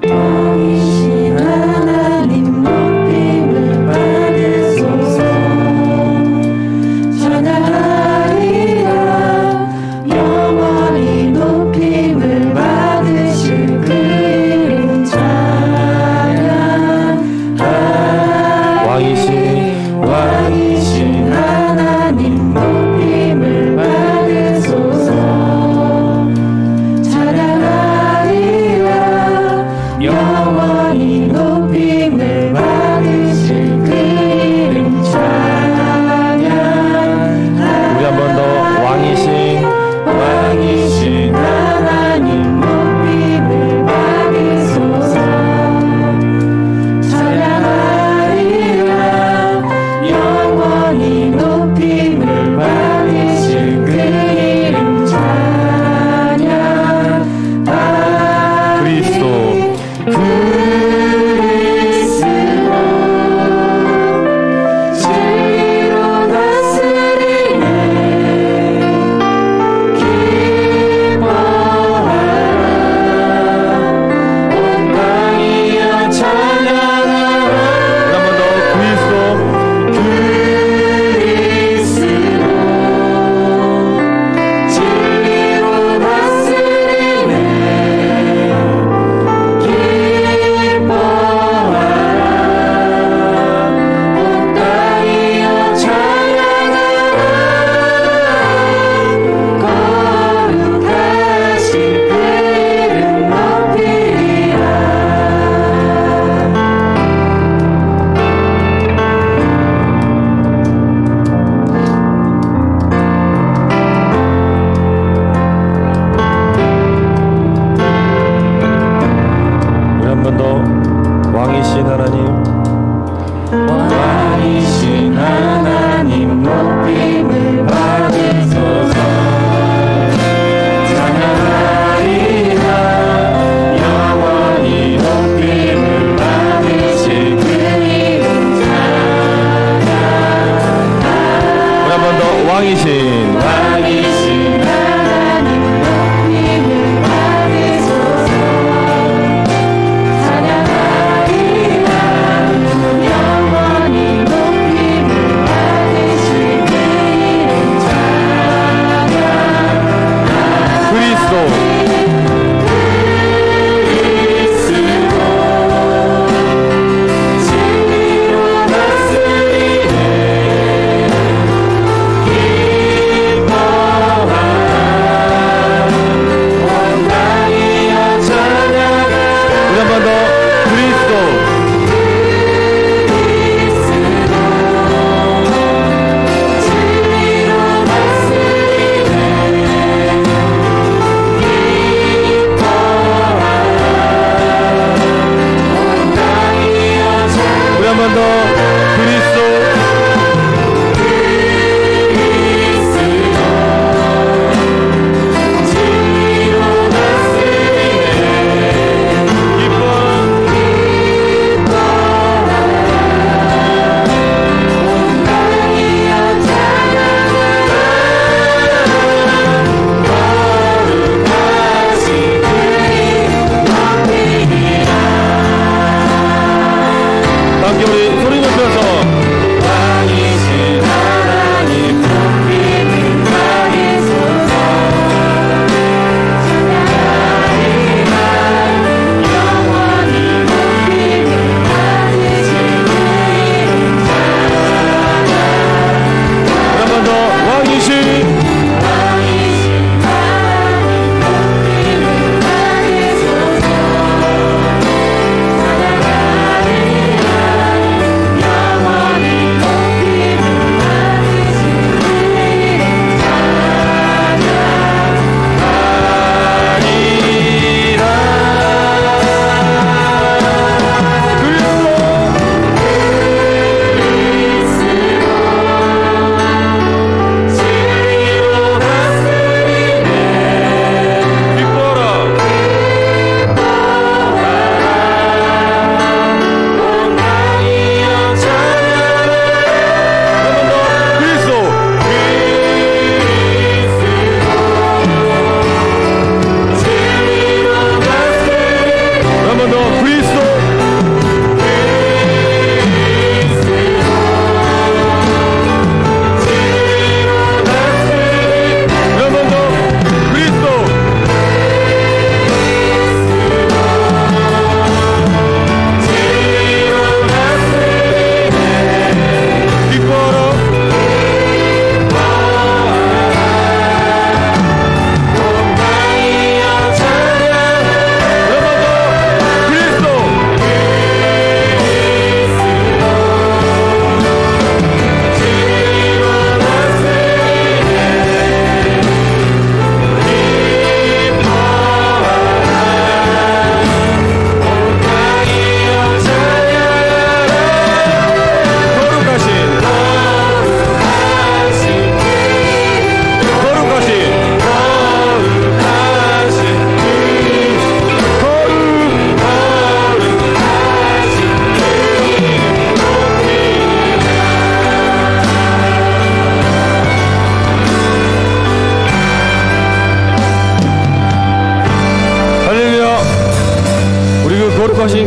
왕이신 하나님 높임을 받으소서. 찬양하리라. 영원히 높임을 받으실 그 이름 찬양하리라. 왕이신 하나님 높임을 받으소서. 찬양하리라. 영원히 높임을 받으실 그 이름 찬양하리라. 우리 한 번 더 왕이신 하나님 높임을 받으소서. 찬양하리라. 영원히 높임을 받으실 그 이름 찬양하리라. 그리스도 진리로 다스리네. 기뻐하라. 온 땅이여 찬양하라. 한 번 더 그리스도 진리로 다스리네. 기뻐하라. 온 땅이여 찬양하라. 거룩하신 그 이름 높이리라. 우리 한 번 더 왕이신 하나님 왕이신 하나님 높임을 받으소서. 찬양하리라. 영원히 높임을 받으실 그 이름 찬양하리라. 우리 한 번 더 왕이신 하나님 높임을 받으소서. 찬양하리라. 영원히 높임을 받으실 그 이름 찬양하리라. 그리스도 진리로 다스리네. 기뻐하라.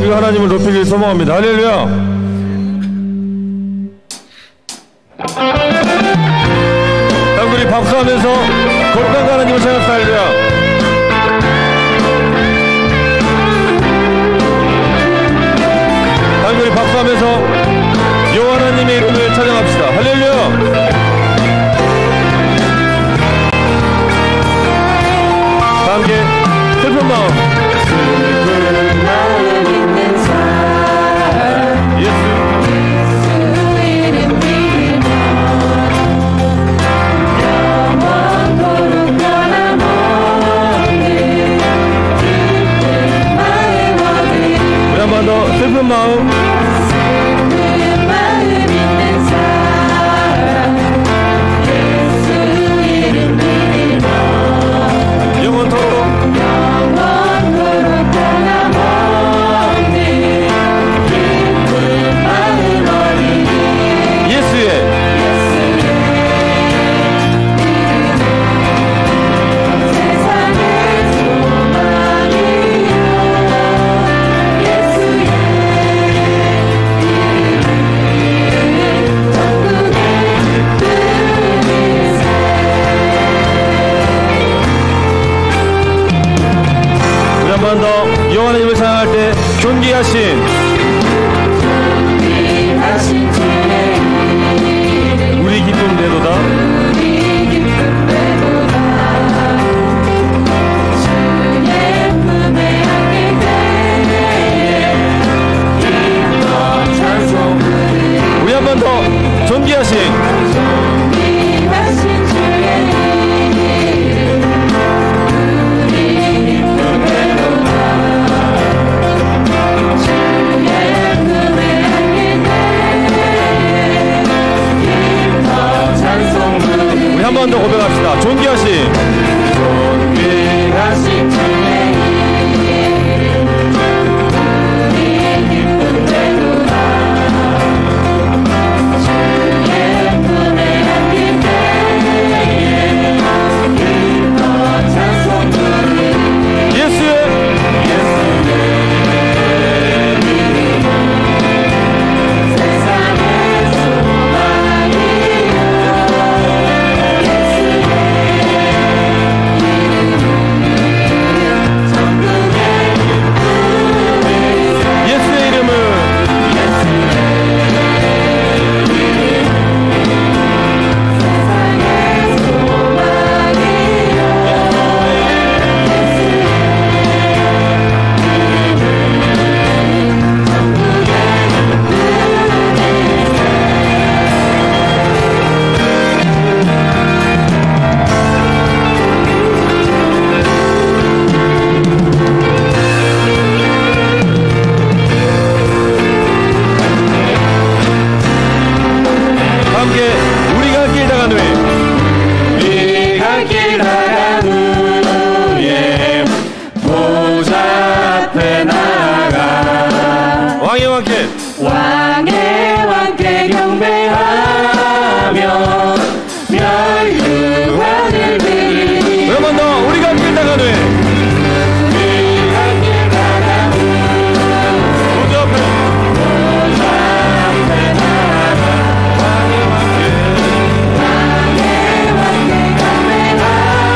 우리 하나님을 높이길 소망합니다. 할렐루야. 우리 박수하면서 거룩한 하나님을 찬양합시다. 할렐루야. 우리 박수하면서 여호와 하나님의 이름을 찬양합시다. 할렐루야. 함께 슬픈 마음 있는 사람 예수 이름 믿으며 영원토록 변함없는 기쁜 마음 얻으리. 우리 한 번 더 슬픈 마음 있는 사람 예수 이름 믿으며 영원토록 여호와 하나님을 찬양할 때 존귀하신 주의 이름 우리 기쁨 되도다. 우리 기쁨 되도다. 주의 품에 안길 때에 기뻐 찬송 부르리. 우리 한 번 더 존귀하신 주의 이름 우리 기쁨 되도다. 한 번 더 고백합시다. 존귀하신 주의 이름 우리 기쁨 되도다. 주의 품에 안길 때에 기뻐 찬송 부르리. 예수의 세상의 소망이여 예수의 이름을 함께 우리가 길 나간 후에 우리가 길 나간 후에 보좌 앞에 나가 왕의 왕께 왕의 왕께 경배하며 멸류관을 드리리. 한 번 더 우리가 길 나간 후에 우리가 길 나간 후에 보좌 앞에 왕의 왕께 경배하며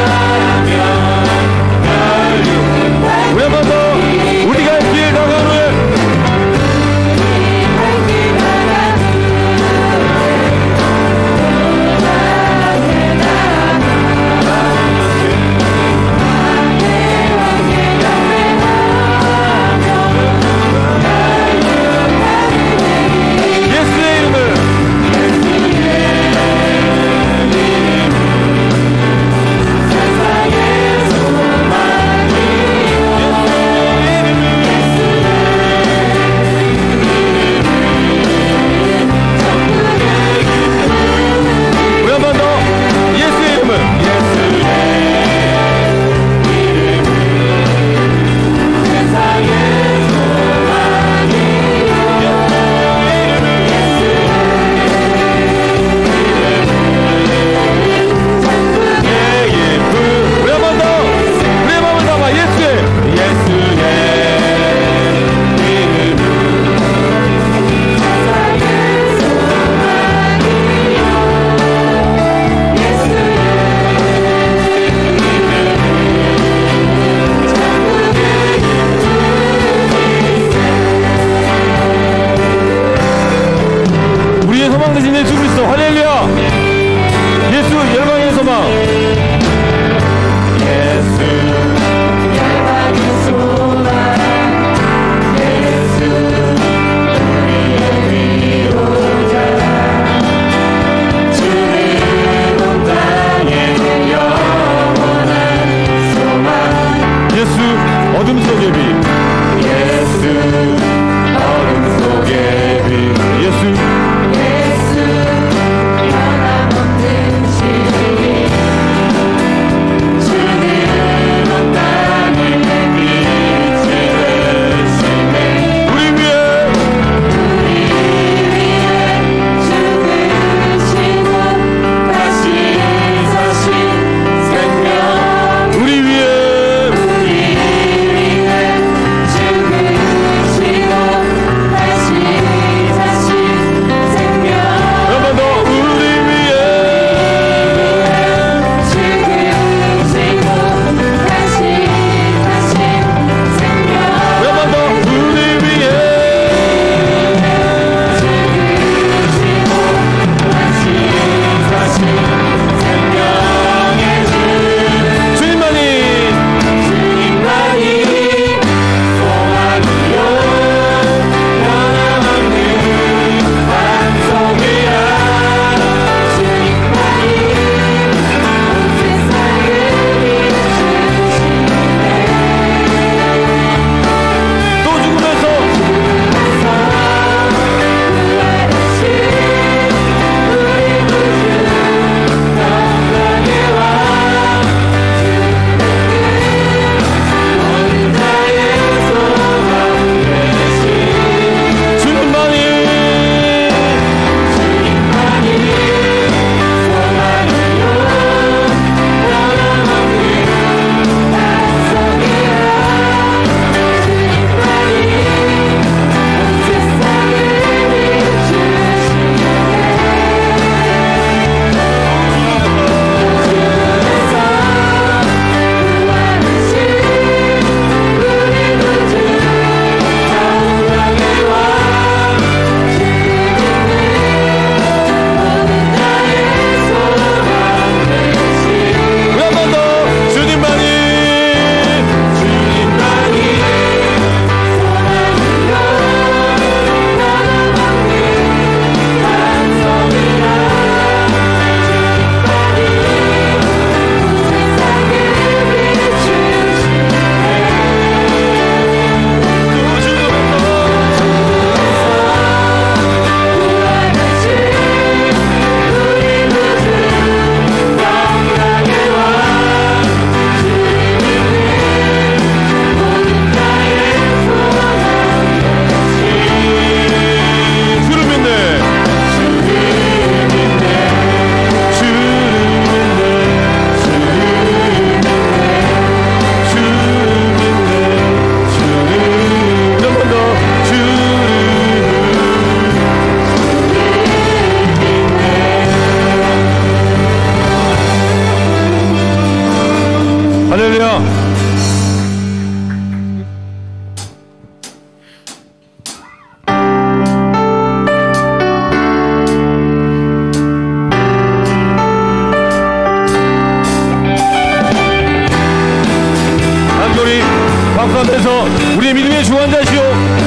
위해서 우리의 믿음의 주관자시오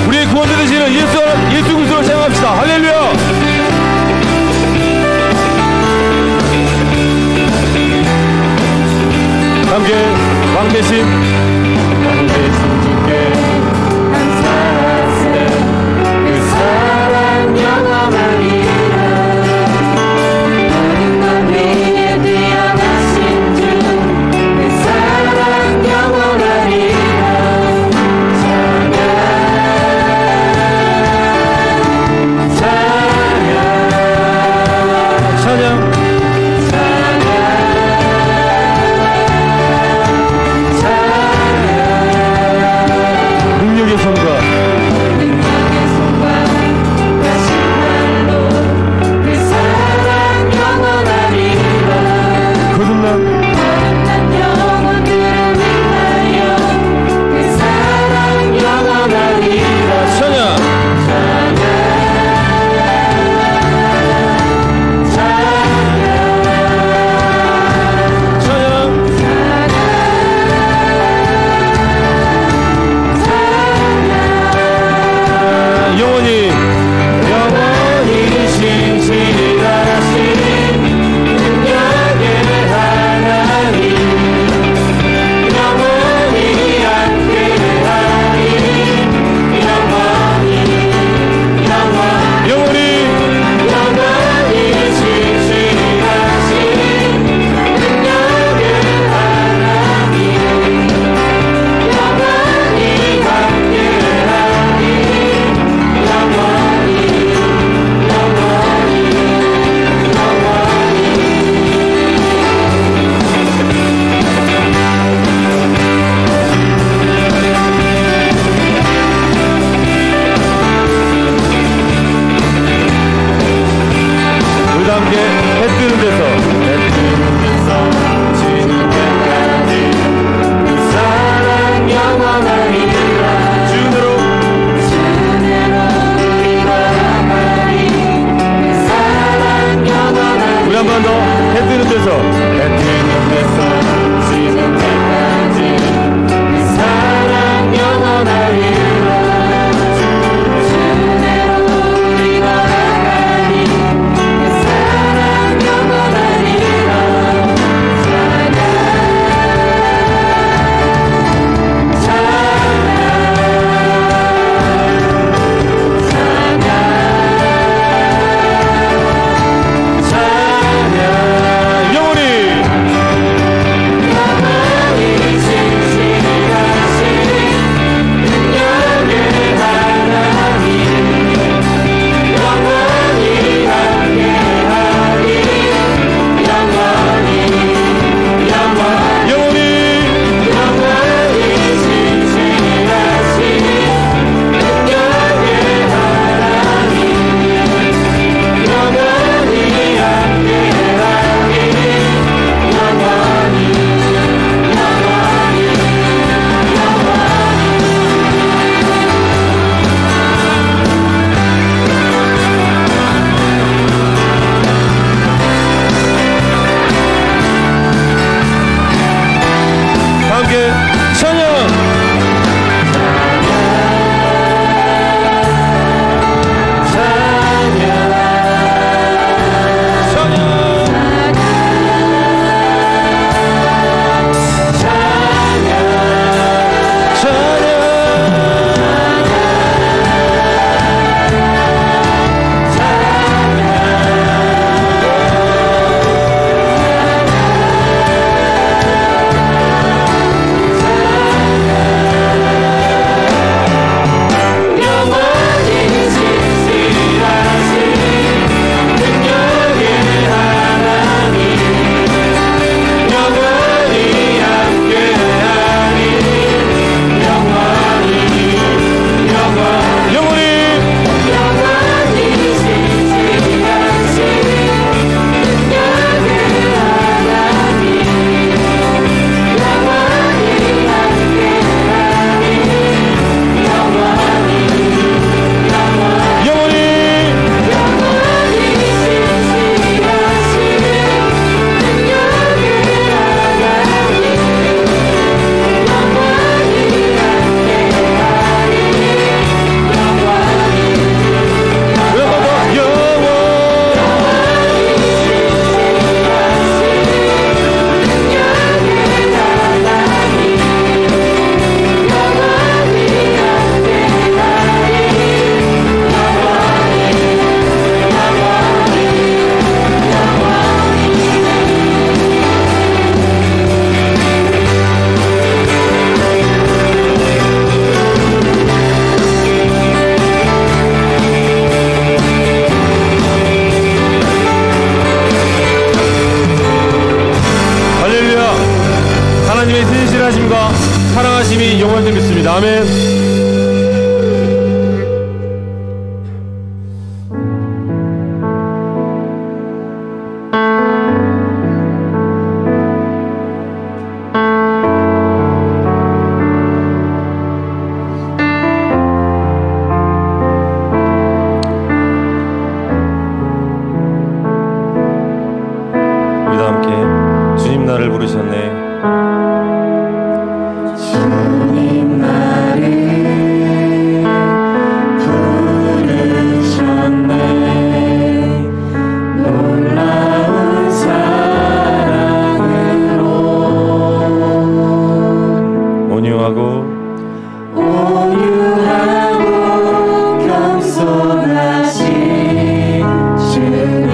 우리의 구원자 되시는 예수 그리스도를 찬양합시다. 할렐루야. 함께 왕 대신 주께 감사하세 그 사랑 영원하리라 모든 것 위에 뛰어나신 주 그 사랑 영원하리라 찬양 능력의 손과 다시 말로 그 사랑 영원하리라 거듭난 거듭난 영혼들을 위하여 그 사랑 영원하리라 찬양 영원히 신실하신 능력의 하나님 영원히 함께하리 영원히 신실하신 능력의 하나님 영원히 함께하리 우리 다 함께 해 뜨는 데서 지는 때까지 그 사랑 영원하리라 주은혜로 우리가 가리 그 사랑 영원하리라 우리 한 번 더 해 뜨는 데서 지는 때까지 그 사랑 영원하리라 주내로 우리가 가리 그 사랑 영원하리라 영원히 함께 주님 나를 부르셨네. 주님 나를 부르셨네. 놀라운 사랑으로 온유하고 겸손하신 주님,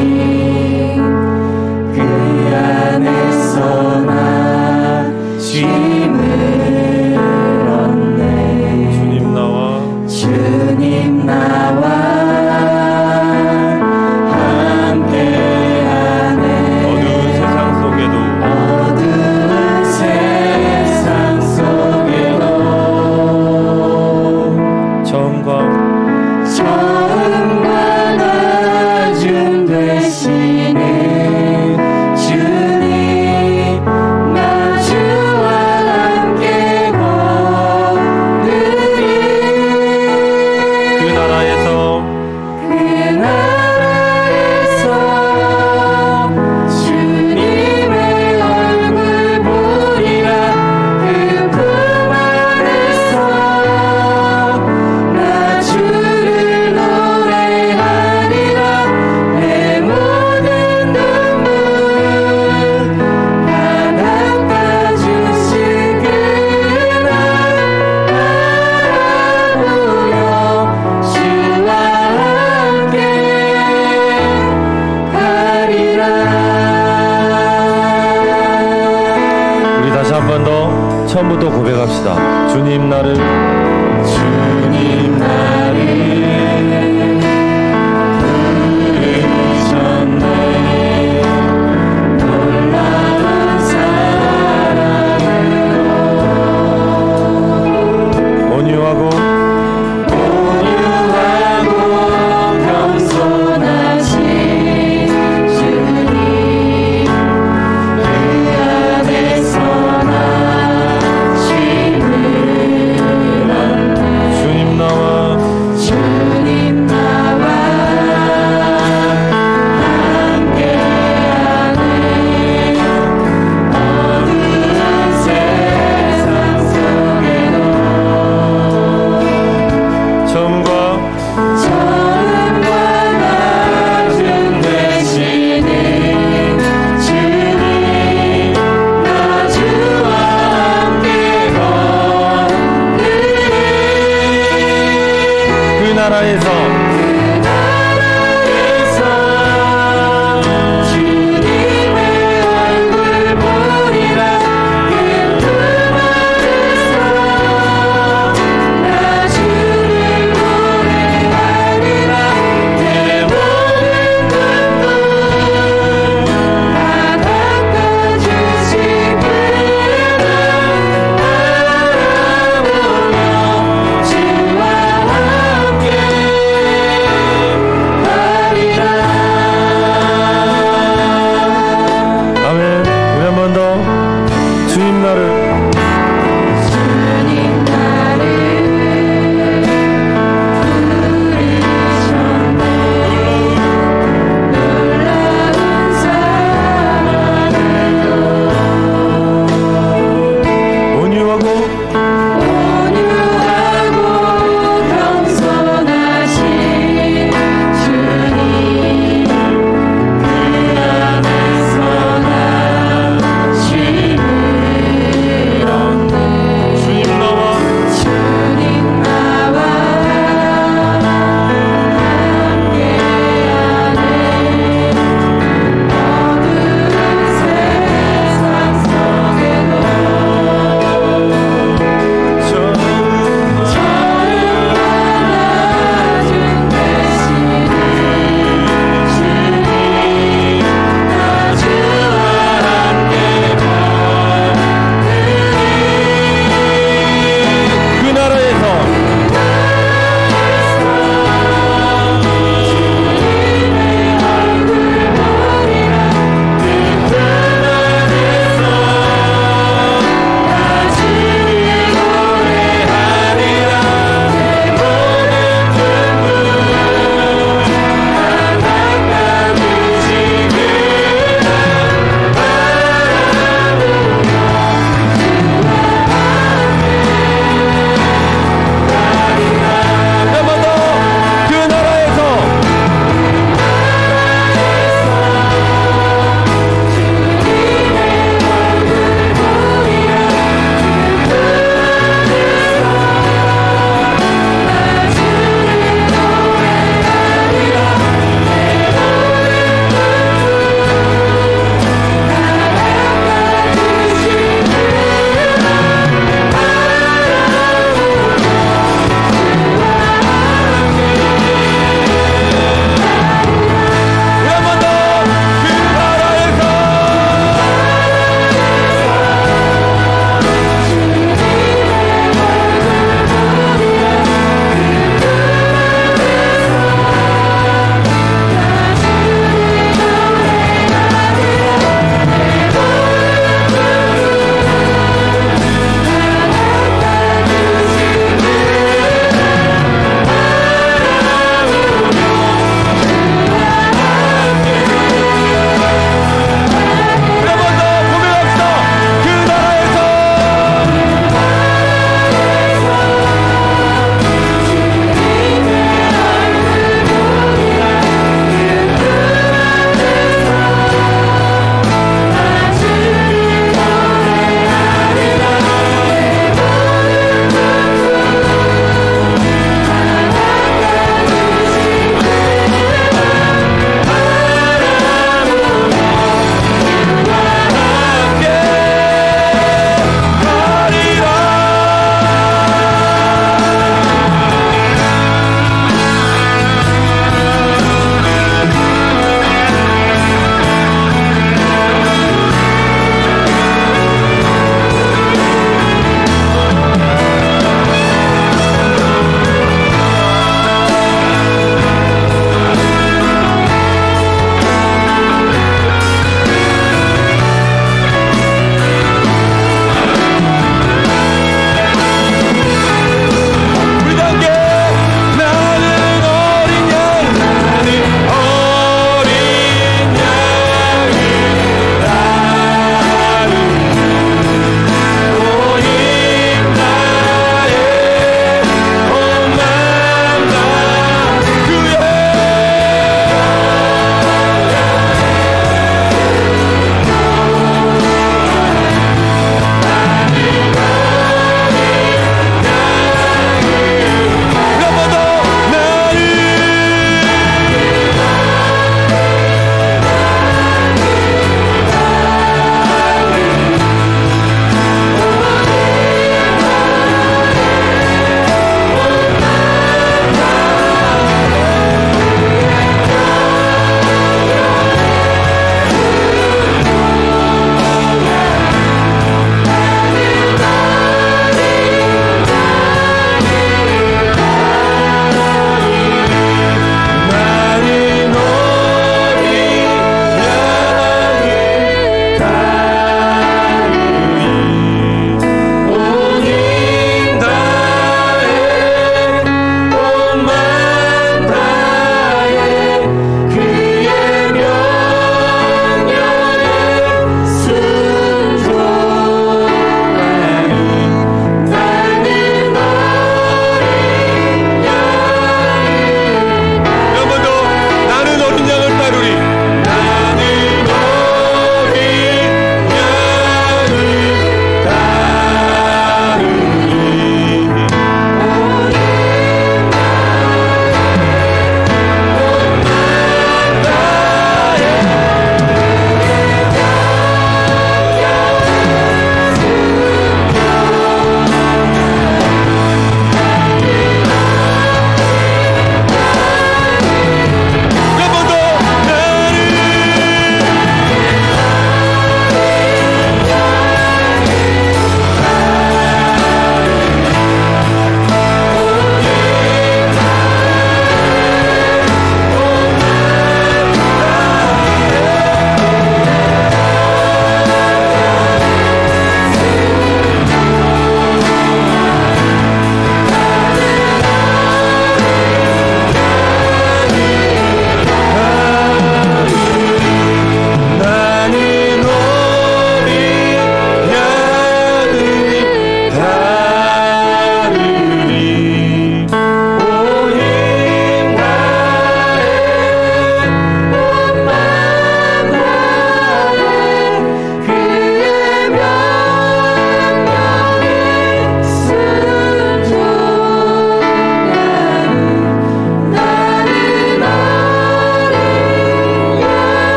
그 안에서 나 쉼을 얻네. 주님 나와 함께하네. 어두운 세상 속에도 처음과 나중 되시는 주님, 나 주와 함께 걸으리. 그 나라에서 주님의 얼굴 보리라. 그 품 안에서 나 주를 노래하리라. 내 모든 눈물 다 닦아주신 그날 바라보며 주와 함께 가리라. 우리 다시 한 번 더 처음부터 고백합시다. 주님 나를 부르셨네. 놀라운 사랑으로 온유하고 겸손하신 주님, 그 안에서 나 쉼을 얻네. 주님 나와 함께하네. 어두운 세상 속에도 처음과 나중 되시는 주님, 나 주와 함께 걸으리. 그 나라에서 주님의 얼굴 보리라. 그 품 안에서 나 주를 노래하리라. 내 모든 눈물 다 닦아주신 그날 바라보며 주와 함께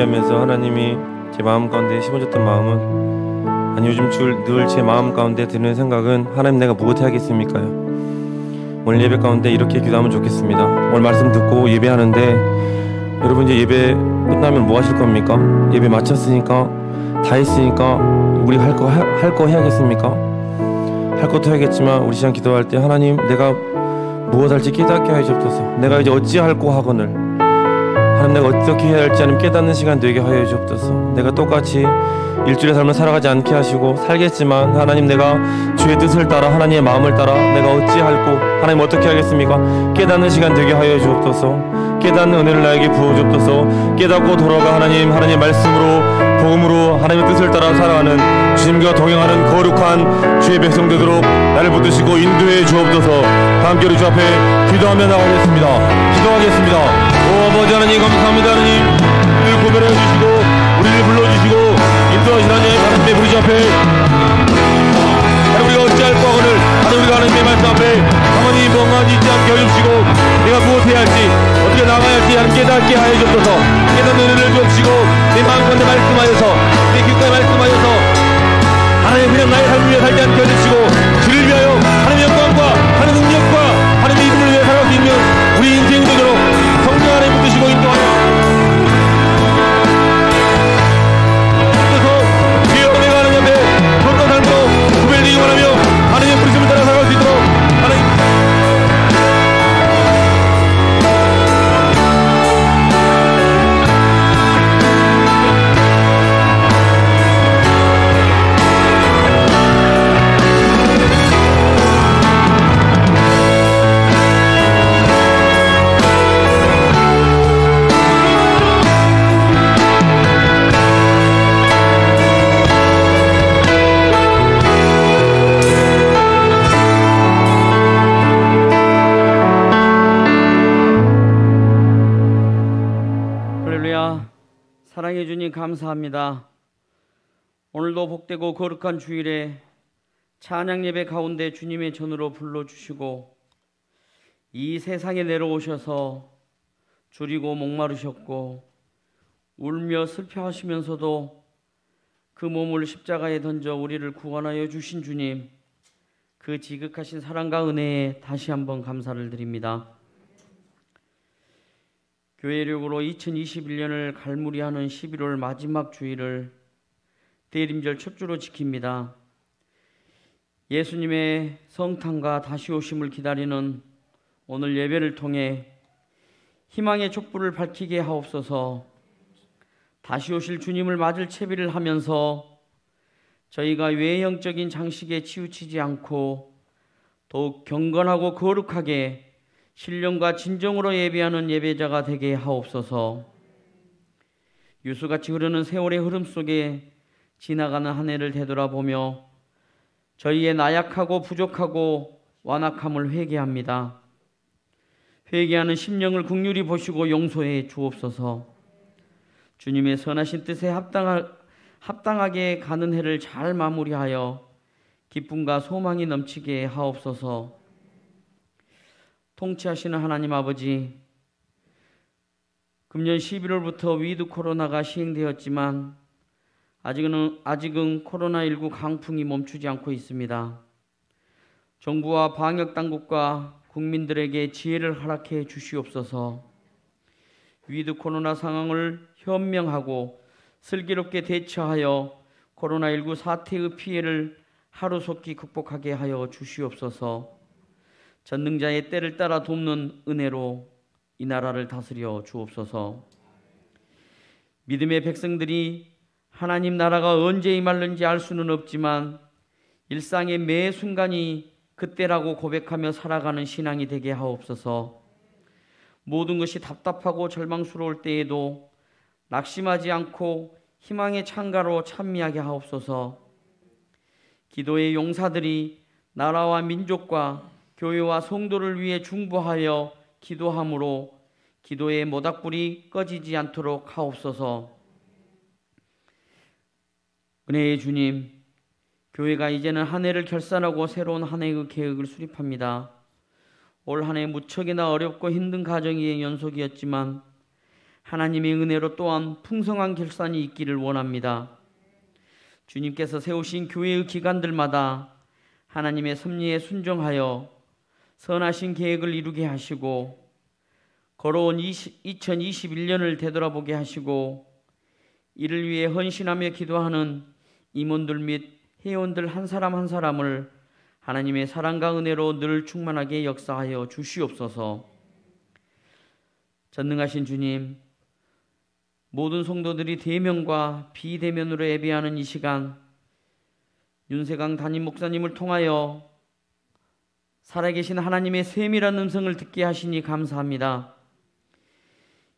예배하면서 하나님이 제 마음 가운데 심어졌던 마음은, 아니 요즘 늘 제 마음 가운데 드는 생각은, 하나님 내가 무엇 해야겠습니까요? 오늘 예배 가운데 이렇게 기도하면 좋겠습니다. 오늘 말씀 듣고 예배하는데 여러분 이제 예배 끝나면 뭐 하실 겁니까? 예배 마쳤으니까, 다 했으니까 우리 할 거 해야겠습니까? 할 것도 해야겠지만 우리 시간 기도할 때 하나님 내가 무엇 할지 깨닫게 하여 주옵소서. 내가 이제 어찌할꼬 하거늘 하나님 내가 어떻게 해야 할지 하나님 깨닫는 시간 되게 하여 주옵소서. 내가 똑같이 일주일의 삶을 살아가지 않게 하시고 살겠지만 하나님 내가 주의 뜻을 따라 하나님의 마음을 따라 내가 어찌할꼬 하나님 어떻게 하겠습니까? 깨닫는 시간 되게 하여 주옵소서. 깨닫는 은혜를 나에게 부어 주옵소서. 깨닫고 돌아가 하나님의 말씀으로 복음으로 하나님의 뜻을 따라 살아가는 주님과 동행하는 거룩한 주의 백성 되도록 나를 붙드시고 인도해 주옵소서. 함께 우리 주 앞에 기도하며 나가겠습니다. 기도하겠습니다. 오 아버지 하나님 감사합니다. 하나님 우리를 구별해 주시고 우리를 불러주시고 인도하신 하나님 말씀에 우리 주 앞에 하나님 우리가 어찌할 거 하거늘 하나님 우리가 하나님의 말씀 앞에 가만히 멍하니 있지 않게 해주시고 내가 무엇 해야 할지 어떻게 나가야 할지 하나님 깨닫게 하여 주옵소서. 깨닫는 은혜를 주옵시고 내 마음 가운데 말씀하여서 내 귓가에 말씀하여서 하나님 그냥 나의 삶을 위해 살지 않게 해주시고 주를 위하여 하나님의 영광과 하나님의 능력과 하나님의 이름을 위해 살아갈 수 있는 우리 인생이 되도록 성령 안에 붙드시고 인도하여 그래서 주의 은혜가 하나님 앞에 그런 삶으로 구별되기 원하며 하나님의 부르심을 따라 살아갈 수 있도록 하나님 사랑해 주님 감사합니다. 오늘도 복되고 거룩한 주일에 찬양 예배 가운데 주님의 전으로 불러주시고 이 세상에 내려오셔서 줄이고 목마르셨고 울며 슬퍼하시면서도 그 몸을 십자가에 던져 우리를 구원하여 주신 주님, 그 지극하신 사랑과 은혜에 다시 한번 감사를 드립니다. 교회력으로 2021년을 갈무리하는 11월 마지막 주일을 대림절 첫 주로 지킵니다. 예수님의 성탄과 다시 오심을 기다리는 오늘 예배를 통해 희망의 촛불을 밝히게 하옵소서. 다시 오실 주님을 맞을 채비를 하면서 저희가 외형적인 장식에 치우치지 않고 더욱 경건하고 거룩하게 신령과 진정으로 예배하는 예배자가 되게 하옵소서. 유수같이 흐르는 세월의 흐름 속에 지나가는 한 해를 되돌아보며 저희의 나약하고 부족하고 완악함을 회개합니다. 회개하는 심령을 긍휼히 보시고 용서해 주옵소서. 주님의 선하신 뜻에 합당하게 가는 해를 잘 마무리하여 기쁨과 소망이 넘치게 하옵소서. 통치하시는 하나님 아버지, 금년 11월부터 위드 코로나가 시행되었지만 아직은 코로나19 강풍이 멈추지 않고 있습니다. 정부와 방역당국과 국민들에게 지혜를 허락해 주시옵소서. 위드 코로나 상황을 현명하고 슬기롭게 대처하여 코로나19 사태의 피해를 하루속히 극복하게 하여 주시옵소서. 전능자의 때를 따라 돕는 은혜로 이 나라를 다스려 주옵소서. 믿음의 백성들이 하나님 나라가 언제 임할는지 알 수는 없지만 일상의 매 순간이 그때라고 고백하며 살아가는 신앙이 되게 하옵소서. 모든 것이 답답하고 절망스러울 때에도 낙심하지 않고 희망의 창가로 찬미하게 하옵소서. 기도의 용사들이 나라와 민족과 교회와 성도를 위해 중보하여 기도함으로 기도의 모닥불이 꺼지지 않도록 하옵소서. 은혜의 주님, 교회가 이제는 한 해를 결산하고 새로운 한 해의 계획을 수립합니다. 올 한 해 무척이나 어렵고 힘든 가정의 연속이었지만 하나님의 은혜로 또한 풍성한 결산이 있기를 원합니다. 주님께서 세우신 교회의 기관들마다 하나님의 섭리에 순종하여 선하신 계획을 이루게 하시고 걸어온 2021년을 되돌아보게 하시고 이를 위해 헌신하며 기도하는 임원들 및 회원들 한 사람 한 사람을 하나님의 사랑과 은혜로 늘 충만하게 역사하여 주시옵소서. 전능하신 주님, 모든 성도들이 대면과 비대면으로 예배하는 이 시간 윤세강 담임 목사님을 통하여 살아계신 하나님의 세밀한 음성을 듣게 하시니 감사합니다.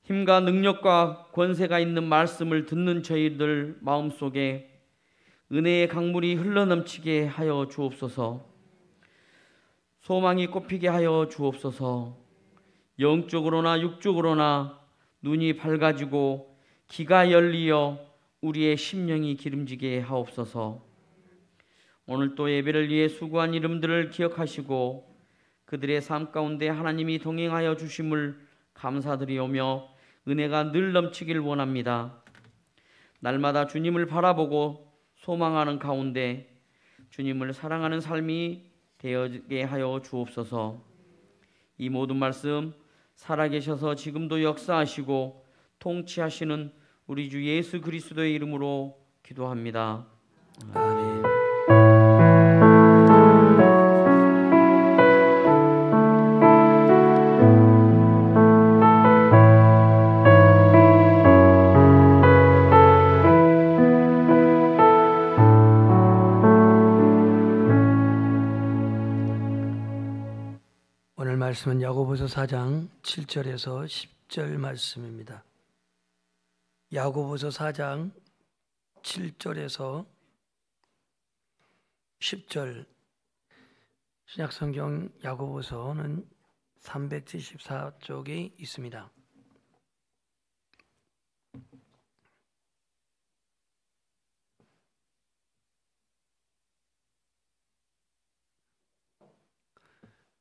힘과 능력과 권세가 있는 말씀을 듣는 저희들 마음속에 은혜의 강물이 흘러넘치게 하여 주옵소서. 소망이 꽃피게 하여 주옵소서. 영적으로나 육적으로나 눈이 밝아지고 귀가 열리어 우리의 심령이 기름지게 하옵소서. 오늘 또 예배를 위해 수고한 이름들을 기억하시고 그들의 삶 가운데 하나님이 동행하여 주심을 감사드리오며 은혜가 늘 넘치길 원합니다. 날마다 주님을 바라보고 소망하는 가운데 주님을 사랑하는 삶이 되게 하여 주옵소서. 이 모든 말씀 살아계셔서 지금도 역사하시고 통치하시는 우리 주 예수 그리스도의 이름으로 기도합니다. 아멘. 오늘 말씀은 야고보서 4장 7절에서 10절 말씀입니다. 야고보서 4장 7절에서 10절. 신약성경 야고보서는 374쪽에 있습니다.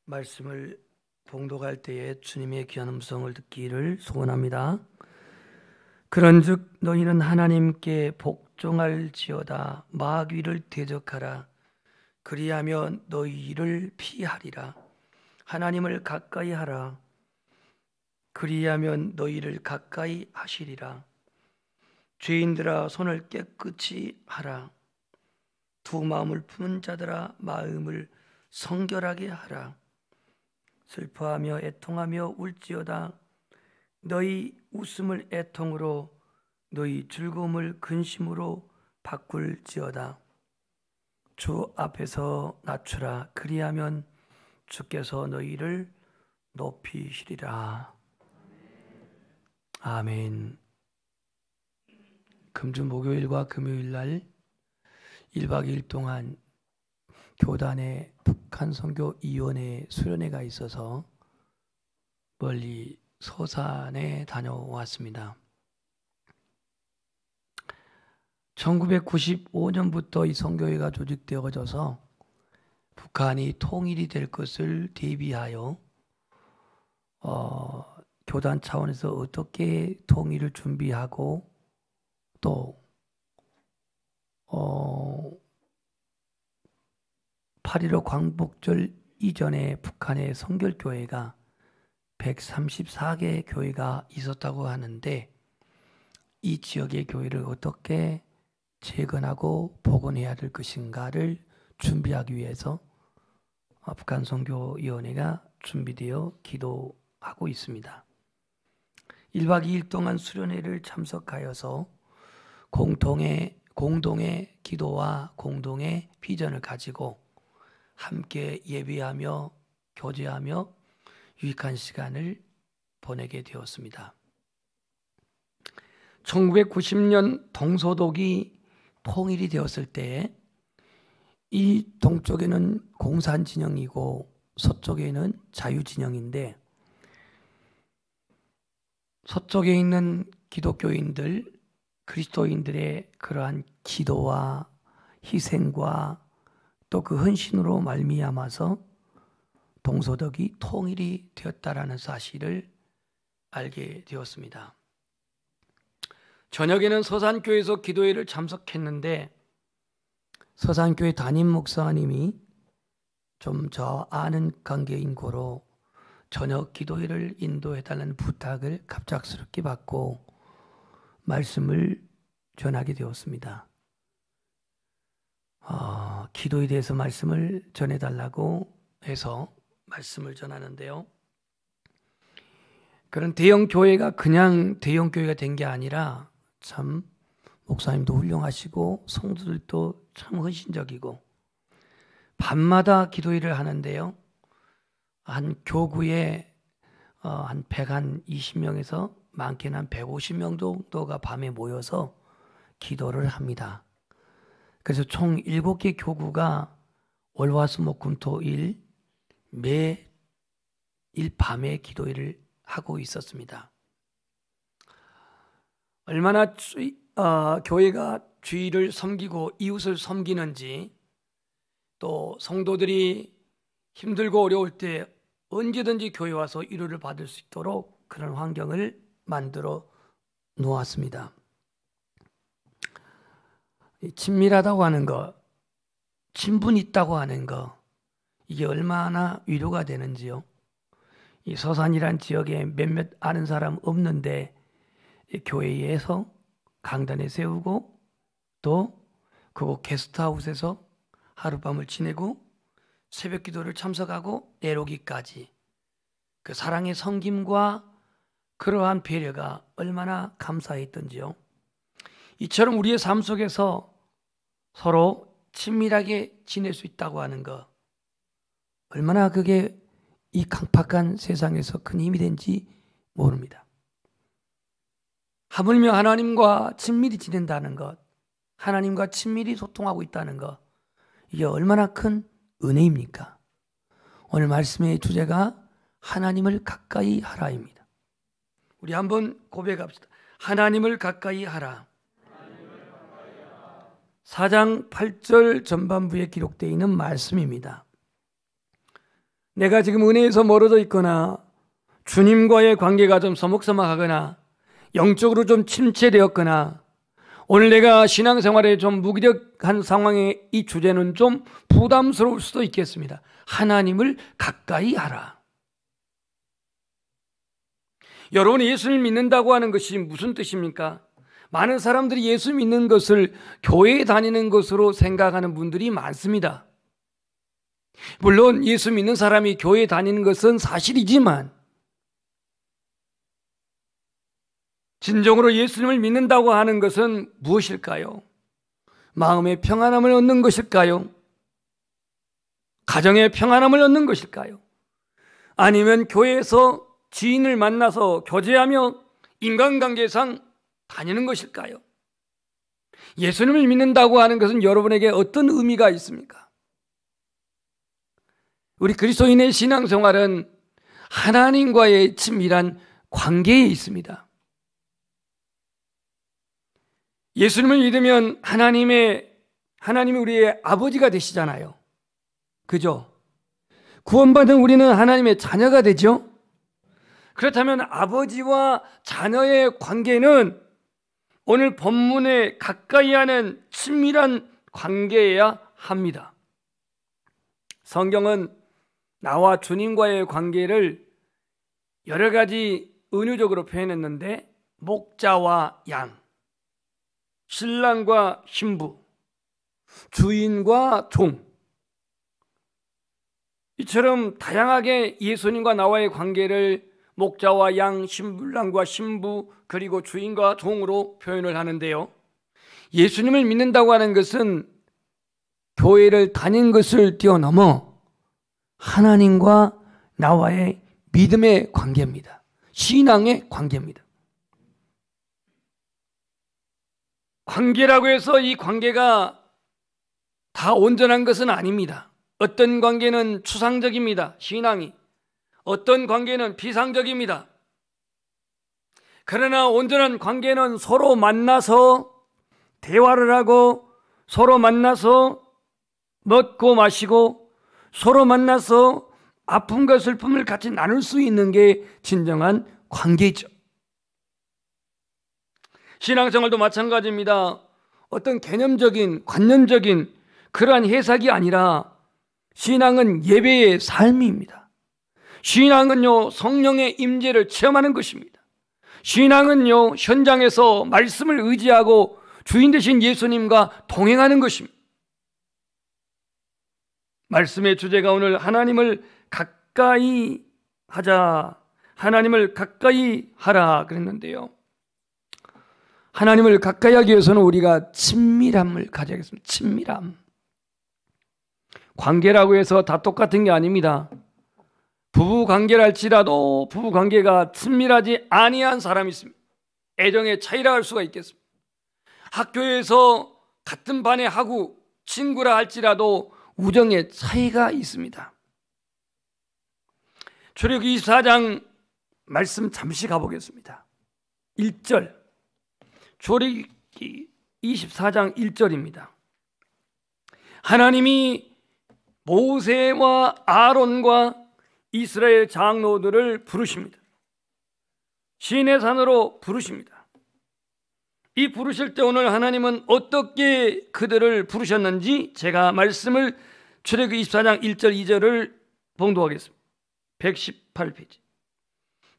말씀을 봉독할 때에 주님의 귀한 음성을 듣기를 소원합니다. 그런즉 너희는 하나님께 복종할지어다. 마귀를 대적하라. 그리하면 너희를 피하리라. 하나님을 가까이 하라. 그리하면 너희를 가까이 하시리라. 죄인들아 손을 깨끗이 하라. 두 마음을 품은 자들아 마음을 성결하게 하라. 슬퍼하며 애통하며 울지어다. 너희 웃음을 애통으로 너희 즐거움을 근심으로 바꿀지어다. 주 앞에서 낮추라. 그리하면 주께서 너희를 높이시리라. 아멘. 금주 목요일과 금요일 날 1박 2일 동안 교단의 북한 선교위원회 수련회가 있어서 멀리 서산에 다녀왔습니다. 1995년부터 이 선교회가 조직되어져서 북한이 통일이 될 것을 대비하여 교단 차원에서 어떻게 통일을 준비하고 또 8.15 광복절 이전에 북한의 성결교회가 134개 교회가 있었다고 하는데 이 지역의 교회를 어떻게 재건하고 복원해야 될 것인가를 준비하기 위해서 북한 선교위원회가 준비되어 기도하고 있습니다. 1박 2일 동안 수련회를 참석하여서 공동의 기도와 공동의 비전을 가지고 함께 예배하며 교제하며 유익한 시간을 보내게 되었습니다. 1990년 동서독이 통일이 되었을 때 이 동쪽에는 공산진영이고 서쪽에는 자유진영인데 서쪽에 있는 기독교인들, 그리스도인들의 그러한 기도와 희생과 또 그 헌신으로 말미암아서 동서독이 통일이 되었다라는 사실을 알게 되었습니다. 저녁에는 서산교회에서 기도회를 참석했는데 서산교회 담임 목사님이 좀 저 아는 관계인 거로 저녁 기도회를 인도해달라는 부탁을 갑작스럽게 받고 말씀을 전하게 되었습니다. 기도에 대해서 말씀을 전해달라고 해서 말씀을 전하는데요. 그런 대형 교회가 그냥 대형 교회가 된 게 아니라 참 목사님도 훌륭하시고 성도들도 참 헌신적이고 밤마다 기도회를 하는데요. 한 교구에 한 120명에서 많게는 한 150명 정도가 밤에 모여서 기도를 합니다. 그래서 총 7개 교구가 월화수목금토일 매일 밤에 기도회를 하고 있었습니다. 얼마나 교회가 주의를 섬기고 이웃을 섬기는지, 또 성도들이 힘들고 어려울 때 언제든지 교회 와서 위로를 받을 수 있도록 그런 환경을 만들어 놓았습니다. 친밀하다고 하는 것, 친분 있다고 하는 것, 이게 얼마나 위로가 되는지요. 이 서산이란 지역에 몇몇 아는 사람 없는데 교회에서 강단에 세우고 또 그곳 게스트하우스에서 하룻밤을 지내고 새벽 기도를 참석하고 내로기까지, 그 사랑의 섬김과 그러한 배려가 얼마나 감사했던지요. 이처럼 우리의 삶 속에서 서로 친밀하게 지낼 수 있다고 하는 것, 얼마나 그게 이 강팍한 세상에서 큰 힘이 된지 모릅니다. 하물며 하나님과 친밀히 지낸다는 것, 하나님과 친밀히 소통하고 있다는 것, 이게 얼마나 큰 은혜입니까? 오늘 말씀의 주제가 하나님을 가까이 하라입니다. 우리 한번 고백합시다. 하나님을 가까이 하라. 4장 8절 전반부에 기록되어 있는 말씀입니다. 내가 지금 은혜에서 멀어져 있거나 주님과의 관계가 좀 서먹서먹하거나 영적으로 좀 침체되었거나 오늘 내가 신앙생활에 좀 무기력한 상황의 이 주제는 좀 부담스러울 수도 있겠습니다. 하나님을 가까이 하라. 여러분이 예수를 믿는다고 하는 것이 무슨 뜻입니까? 많은 사람들이 예수 믿는 것을 교회에 다니는 것으로 생각하는 분들이 많습니다. 물론 예수 믿는 사람이 교회에 다니는 것은 사실이지만 진정으로 예수님을 믿는다고 하는 것은 무엇일까요? 마음의 평안함을 얻는 것일까요? 가정의 평안함을 얻는 것일까요? 아니면 교회에서 지인을 만나서 교제하며 인간관계상 다니는 것일까요? 예수님을 믿는다고 하는 것은 여러분에게 어떤 의미가 있습니까? 우리 그리스도인의 신앙생활은 하나님과의 친밀한 관계에 있습니다. 예수님을 믿으면 하나님이 우리의 아버지가 되시잖아요. 그죠? 구원받은 우리는 하나님의 자녀가 되죠? 그렇다면 아버지와 자녀의 관계는 오늘 본문에 가까이 하는 친밀한 관계여야 합니다. 성경은 나와 주님과의 관계를 여러 가지 은유적으로 표현했는데 목자와 양, 신랑과 신부, 주인과 종, 이처럼 다양하게 예수님과 나와의 관계를 목자와 양, 신랑과 신부, 그리고 주인과 종으로 표현을 하는데요. 예수님을 믿는다고 하는 것은 교회를 다닌 것을 뛰어넘어 하나님과 나와의 믿음의 관계입니다. 신앙의 관계입니다. 관계라고 해서 이 관계가 다 온전한 것은 아닙니다. 어떤 관계는 추상적입니다. 신앙이. 어떤 관계는 비상적입니다. 그러나 온전한 관계는 서로 만나서 대화를 하고 서로 만나서 먹고 마시고 서로 만나서 아픔과 슬픔을 같이 나눌 수 있는 게 진정한 관계죠. 신앙생활도 마찬가지입니다. 어떤 개념적인 관념적인 그러한 해석이 아니라 신앙은 예배의 삶입니다. 신앙은요 성령의 임재를 체험하는 것입니다. 신앙은요 현장에서 말씀을 의지하고 주인 되신 예수님과 동행하는 것입니다. 말씀의 주제가 오늘 하나님을 가까이 하자, 하나님을 가까이 하라 그랬는데요. 하나님을 가까이 하기 위해서는 우리가 친밀함을 가져야겠습니다. 친밀함. 관계라고 해서 다 똑같은 게 아닙니다. 부부 관계랄지라도 부부 관계가 친밀하지 아니한 사람이 있습니다. 애정의 차이라 할 수가 있겠습니다. 학교에서 같은 반에 하고 친구라 할지라도 우정의 차이가 있습니다. 출애굽기 24장 말씀 잠시 가보겠습니다. 1절, 출애굽기 24장 1절입니다. 하나님이 모세와 아론과 이스라엘 장로들을 부르십니다. 시내산으로 부르십니다. 이 부르실 때 오늘 하나님은 어떻게 그들을 부르셨는지 제가 말씀을 출애굽기 24장 1절 2절을 봉독하겠습니다. 118페이지.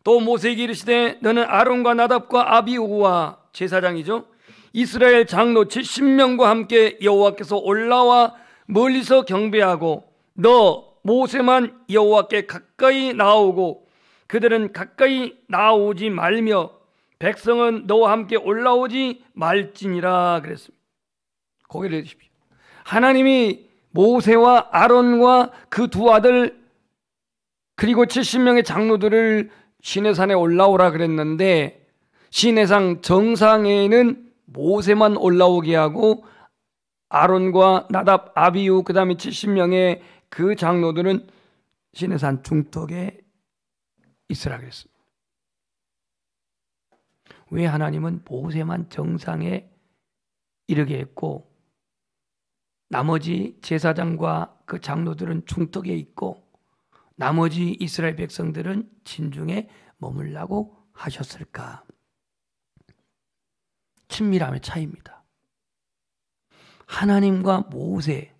또 모세에게 이르시되 너는 아론과 나답과 아비후와 제사장이죠, 이스라엘 장로 70명과 함께 여호와께서 올라와 멀리서 경배하고 너 모세만 여호와께 가까이 나오고 그들은 가까이 나오지 말며 백성은 너와 함께 올라오지 말지니라 그랬습니다. 고개를 내리십시오. 하나님이 모세와 아론과 그 두 아들 그리고 70명의 장로들을 시내산에 올라오라 그랬는데 시내산 정상에는 모세만 올라오게 하고 아론과 나답, 아비후 그 다음에 70명의 그 장로들은 시내산 중턱에 있으라 그랬습니다. 왜 하나님은 모세만 정상에 이르게 했고 나머지 제사장과 그 장로들은 중턱에 있고 나머지 이스라엘 백성들은 진중에 머물라고 하셨을까? 친밀함의 차이입니다. 하나님과 모세,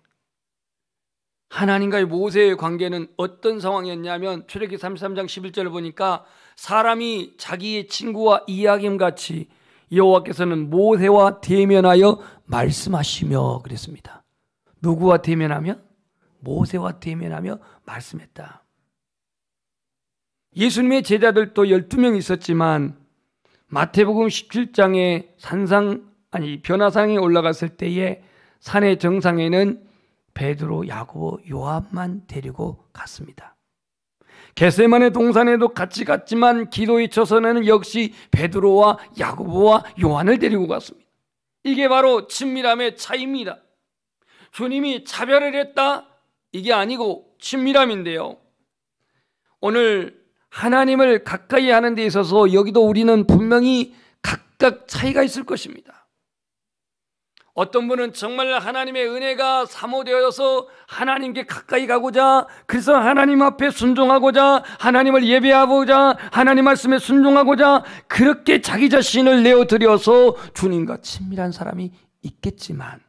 하나님과의 모세의 관계는 어떤 상황이었냐면 출애굽기 33장 11절을 보니까 사람이 자기의 친구와 이야김같이 여호와께서는 모세와 대면하여 말씀하시며 그랬습니다. 누구와 대면하며? 모세와 대면하며 말씀했다. 예수님의 제자들도 12명 있었지만 마태복음 17장에 변화산에 올라갔을 때에 산의 정상에는 베드로, 야고보, 요한만 데리고 갔습니다. 겟세마네 동산에도 같이 갔지만 기도의 처소에는 역시 베드로와 야고보와 요한을 데리고 갔습니다. 이게 바로 친밀함의 차이입니다. 주님이 차별을 했다? 이게 아니고 친밀함인데요. 오늘 하나님을 가까이 하는 데 있어서 여기도 우리는 분명히 각각 차이가 있을 것입니다. 어떤 분은 정말 하나님의 은혜가 사모되어서 하나님께 가까이 가고자, 그래서 하나님 앞에 순종하고자, 하나님을 예배하고자, 하나님 말씀에 순종하고자 그렇게 자기 자신을 내어드려서 주님과 친밀한 사람이 있겠지만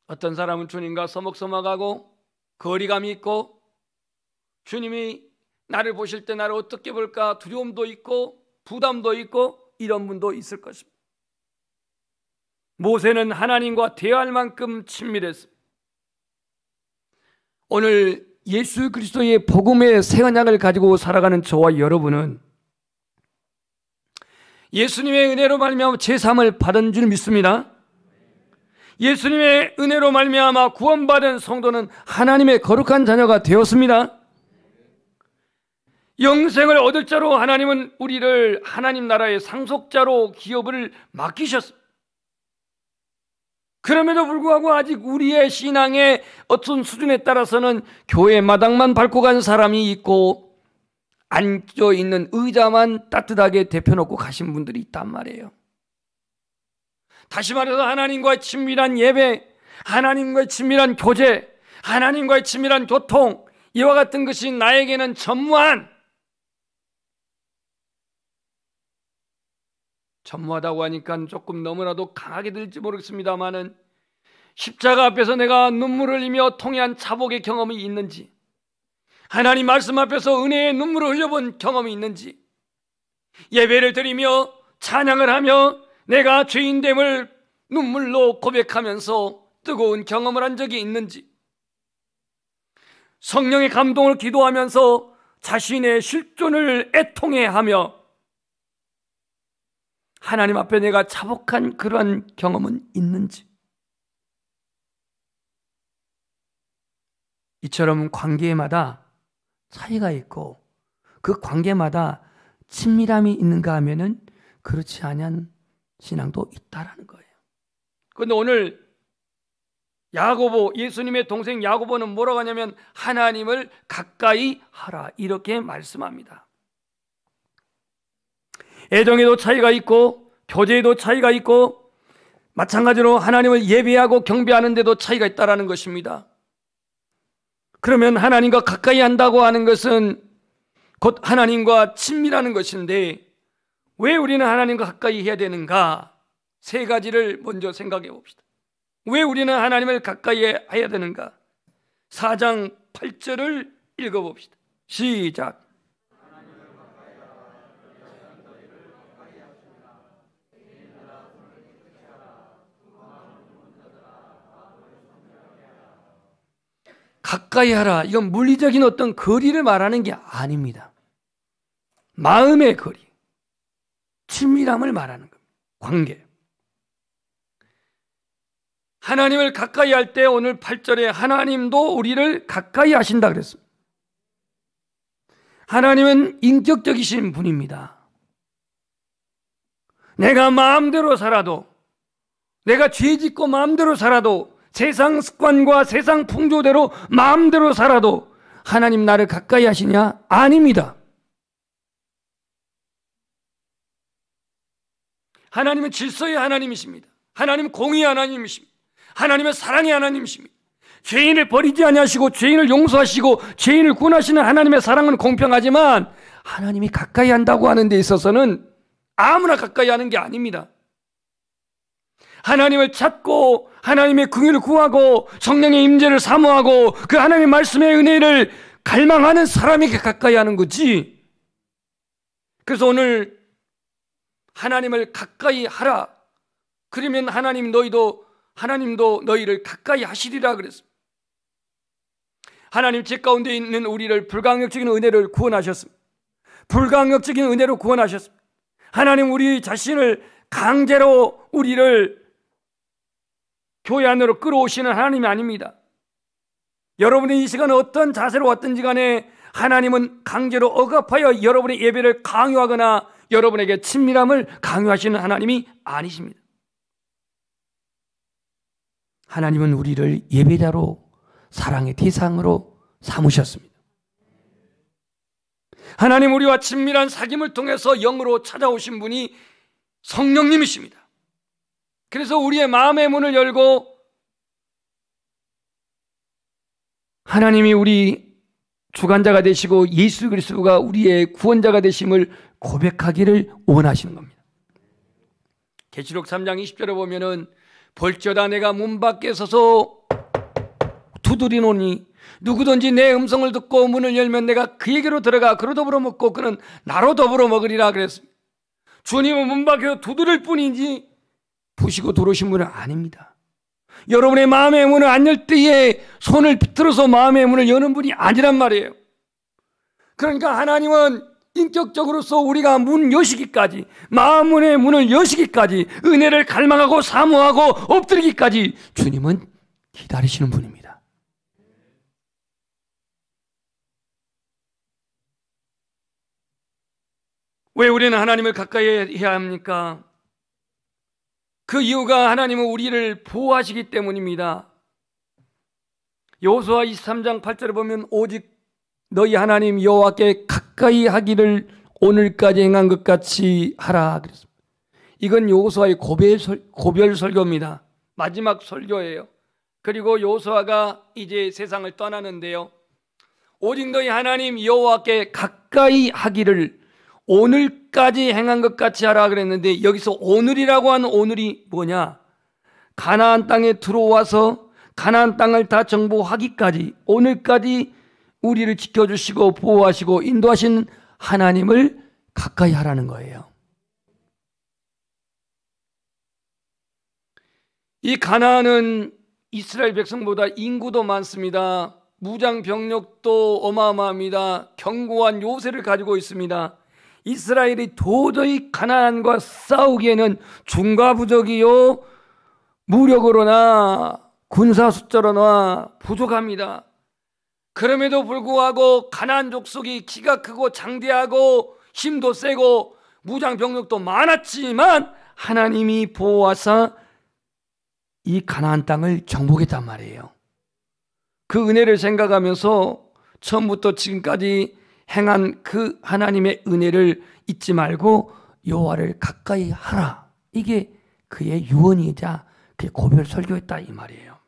어떤 사람은 주님과 서먹서먹하고 거리감이 있고 주님이 나를 보실 때 나를 어떻게 볼까 두려움도 있고 부담도 있고 이런 분도 있을 것입니다. 모세는 하나님과 대화할 만큼 친밀했습니다. 오늘 예수 그리스도의 복음의 새 언약을 가지고 살아가는 저와 여러분은 예수님의 은혜로 말미암아 제3을 받은 줄 믿습니다. 예수님의 은혜로 말미암아 구원받은 성도는 하나님의 거룩한 자녀가 되었습니다. 영생을 얻을 자로 하나님은 우리를 하나님 나라의 상속자로 기업을 맡기셨습니다. 그럼에도 불구하고 아직 우리의 신앙의 어떤 수준에 따라서는 교회 마당만 밟고 간 사람이 있고 앉아있는 의자만 따뜻하게 대펴놓고 가신 분들이 있단 말이에요. 다시 말해서 하나님과의 친밀한 예배, 하나님과의 친밀한 교제, 하나님과의 친밀한 교통, 이와 같은 것이 나에게는 1 0 0 0 0 0 0 0 0 0 0 0 0 0 0 0 0 0 0 0 0 0 0 0 0 0 0 0 0 0 0 0 0 0 0 0 0 0 0 0 0 0 0 0 0 0 0 0 0 0 0 0 0 0 0 0 0 전무하다고 하니까 조금 너무나도 강하게 들릴지 모르겠습니다만은 십자가 앞에서 내가 눈물을 흘리며 통해한 자복의 경험이 있는지, 하나님 말씀 앞에서 은혜의 눈물을 흘려본 경험이 있는지, 예배를 드리며 찬양을 하며 내가 죄인됨을 눈물로 고백하면서 뜨거운 경험을 한 적이 있는지, 성령의 감동을 기도하면서 자신의 실존을 애통해하며 하나님 앞에 내가 자복한 그러한 경험은 있는지, 이처럼 관계마다 차이가 있고 그 관계마다 친밀함이 있는가 하면은 그렇지 아니한 신앙도 있다라는 거예요. 그런데 오늘 야고보, 예수님의 동생 야고보는 뭐라고 하냐면 하나님을 가까이 하라 이렇게 말씀합니다. 애정에도 차이가 있고 교제에도 차이가 있고 마찬가지로 하나님을 예배하고 경배하는 데도 차이가 있다라는 것입니다. 그러면 하나님과 가까이 한다고 하는 것은 곧 하나님과 친밀하는 것인데 왜 우리는 하나님과 가까이 해야 되는가? 세 가지를 먼저 생각해 봅시다. 왜 우리는 하나님을 가까이 해야 되는가? 4장 8절을 읽어봅시다. 시작. 가까이 하라. 이건 물리적인 어떤 거리를 말하는 게 아닙니다. 마음의 거리, 친밀함을 말하는 겁니다. 관계. 하나님을 가까이 할 때 오늘 8절에 하나님도 우리를 가까이 하신다 그랬습니다. 하나님은 인격적이신 분입니다. 내가 마음대로 살아도, 내가 죄 짓고 마음대로 살아도, 세상 습관과 세상 풍조대로 마음대로 살아도 하나님 나를 가까이 하시냐? 아닙니다. 하나님은 질서의 하나님이십니다. 하나님은 공의의 하나님이십니다. 하나님은 사랑의 하나님이십니다. 죄인을 버리지 아니하시고 죄인을 용서하시고 죄인을 구원하시는 하나님의 사랑은 공평하지만 하나님이 가까이 한다고 하는 데 있어서는 아무나 가까이 하는 게 아닙니다. 하나님을 찾고 하나님의 긍휼을 구하고 성령의 임재를 사모하고 그 하나님의 말씀의 은혜를 갈망하는 사람이 가까이 하는 거지. 그래서 오늘 하나님을 가까이 하라. 그러면 하나님도 너희를 가까이 하시리라 그랬습니다. 하나님 제 가운데 있는 우리를 불강력적인 은혜를 구원하셨습니다. 불강력적인 은혜로 구원하셨습니다. 하나님 우리 자신을 강제로 우리를 교회 안으로 끌어오시는 하나님이 아닙니다. 여러분이 이 시간에 어떤 자세로 왔든지 간에 하나님은 강제로 억압하여 여러분의 예배를 강요하거나 여러분에게 친밀함을 강요하시는 하나님이 아니십니다. 하나님은 우리를 예배자로 사랑의 대상으로 삼으셨습니다. 하나님 우리와 친밀한 사귐을 통해서 영으로 찾아오신 분이 성령님이십니다. 그래서 우리의 마음의 문을 열고 하나님이 우리 주관자가 되시고 예수 그리스도가 우리의 구원자가 되심을 고백하기를 원하시는 겁니다. 계시록 3장 20절에 보면은 볼지어다 내가 문 밖에 서서 두드리노니 누구든지 내 음성을 듣고 문을 열면 내가 그에게로 들어가 그로 더불어 먹고 그는 나로 더불어 먹으리라 그랬습니다. 주님은 문 밖에서 두드릴 뿐이지 부시고 들어오신 분은 아닙니다. 여러분의 마음의 문을 안 열 때에 손을 비틀어서 마음의 문을 여는 분이 아니란 말이에요. 그러니까 하나님은 인격적으로서 우리가 문 여시기까지, 마음의 문을 여시기까지, 은혜를 갈망하고 사모하고 엎드리기까지 주님은 기다리시는 분입니다. 왜 우리는 하나님을 가까이 해야 합니까? 그 이유가 하나님은 우리를 보호하시기 때문입니다. 여호수아 23장 8절에 보면 오직 너희 하나님 여호와께 가까이 하기를 오늘까지 행한 것 같이 하라 그랬습니다. 이건 여호수아의 고별 설교입니다. 마지막 설교예요. 그리고 여호수아가 이제 세상을 떠나는데요. 오직 너희 하나님 여호와께 가까이 하기를 오늘 오늘까지 행한 것 같이 하라 그랬는데 여기서 오늘이라고 하는 오늘이 뭐냐? 가나안 땅에 들어와서 가나안 땅을 다 정복하기까지 오늘까지 우리를 지켜주시고 보호하시고 인도하신 하나님을 가까이 하라는 거예요. 이 가나안은 이스라엘 백성보다 인구도 많습니다. 무장 병력도 어마어마합니다. 견고한 요새를 가지고 있습니다. 이스라엘이 도저히 가나안과 싸우기에는 중과부적이요 무력으로나 군사 숫자로나 부족합니다. 그럼에도 불구하고 가나안 족속이 키가 크고 장대하고 힘도 세고 무장 병력도 많았지만 하나님이 보호하사 이 가나안 땅을 정복했단 말이에요. 그 은혜를 생각하면서 처음부터 지금까지 행한 그 하나님의 은혜를 잊지 말고 여호와를 가까이 하라. 이게 그의 유언이자 그의 고별 설교였다 이 말이에요.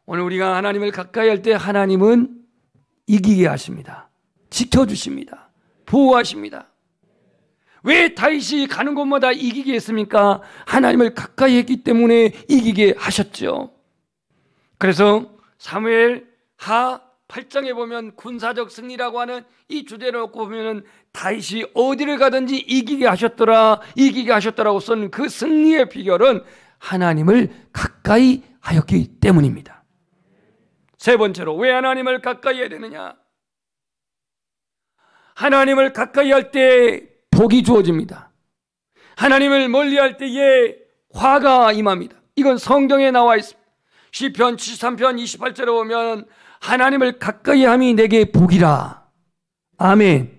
오늘 우리가 하나님을 가까이 할 때 하나님은 이기게 하십니다. 지켜주십니다. 보호하십니다. 왜 다윗이 가는 곳마다 이기게 했습니까? 하나님을 가까이 했기 때문에 이기게 하셨죠. 그래서 사무엘 하 8장에 보면 군사적 승리라고 하는 이 주제를 놓고 보면 다윗이 어디를 가든지 이기게 하셨더라고 쓴 그 승리의 비결은 하나님을 가까이 하였기 때문입니다. 세 번째로 왜 하나님을 가까이 해야 되느냐? 하나님을 가까이 할 때 복이 주어집니다. 하나님을 멀리할 때에 화가 임합니다. 이건 성경에 나와 있습니다. 시편 73편 28절에 보면 하나님을 가까이 함이 내게 복이라. 아멘.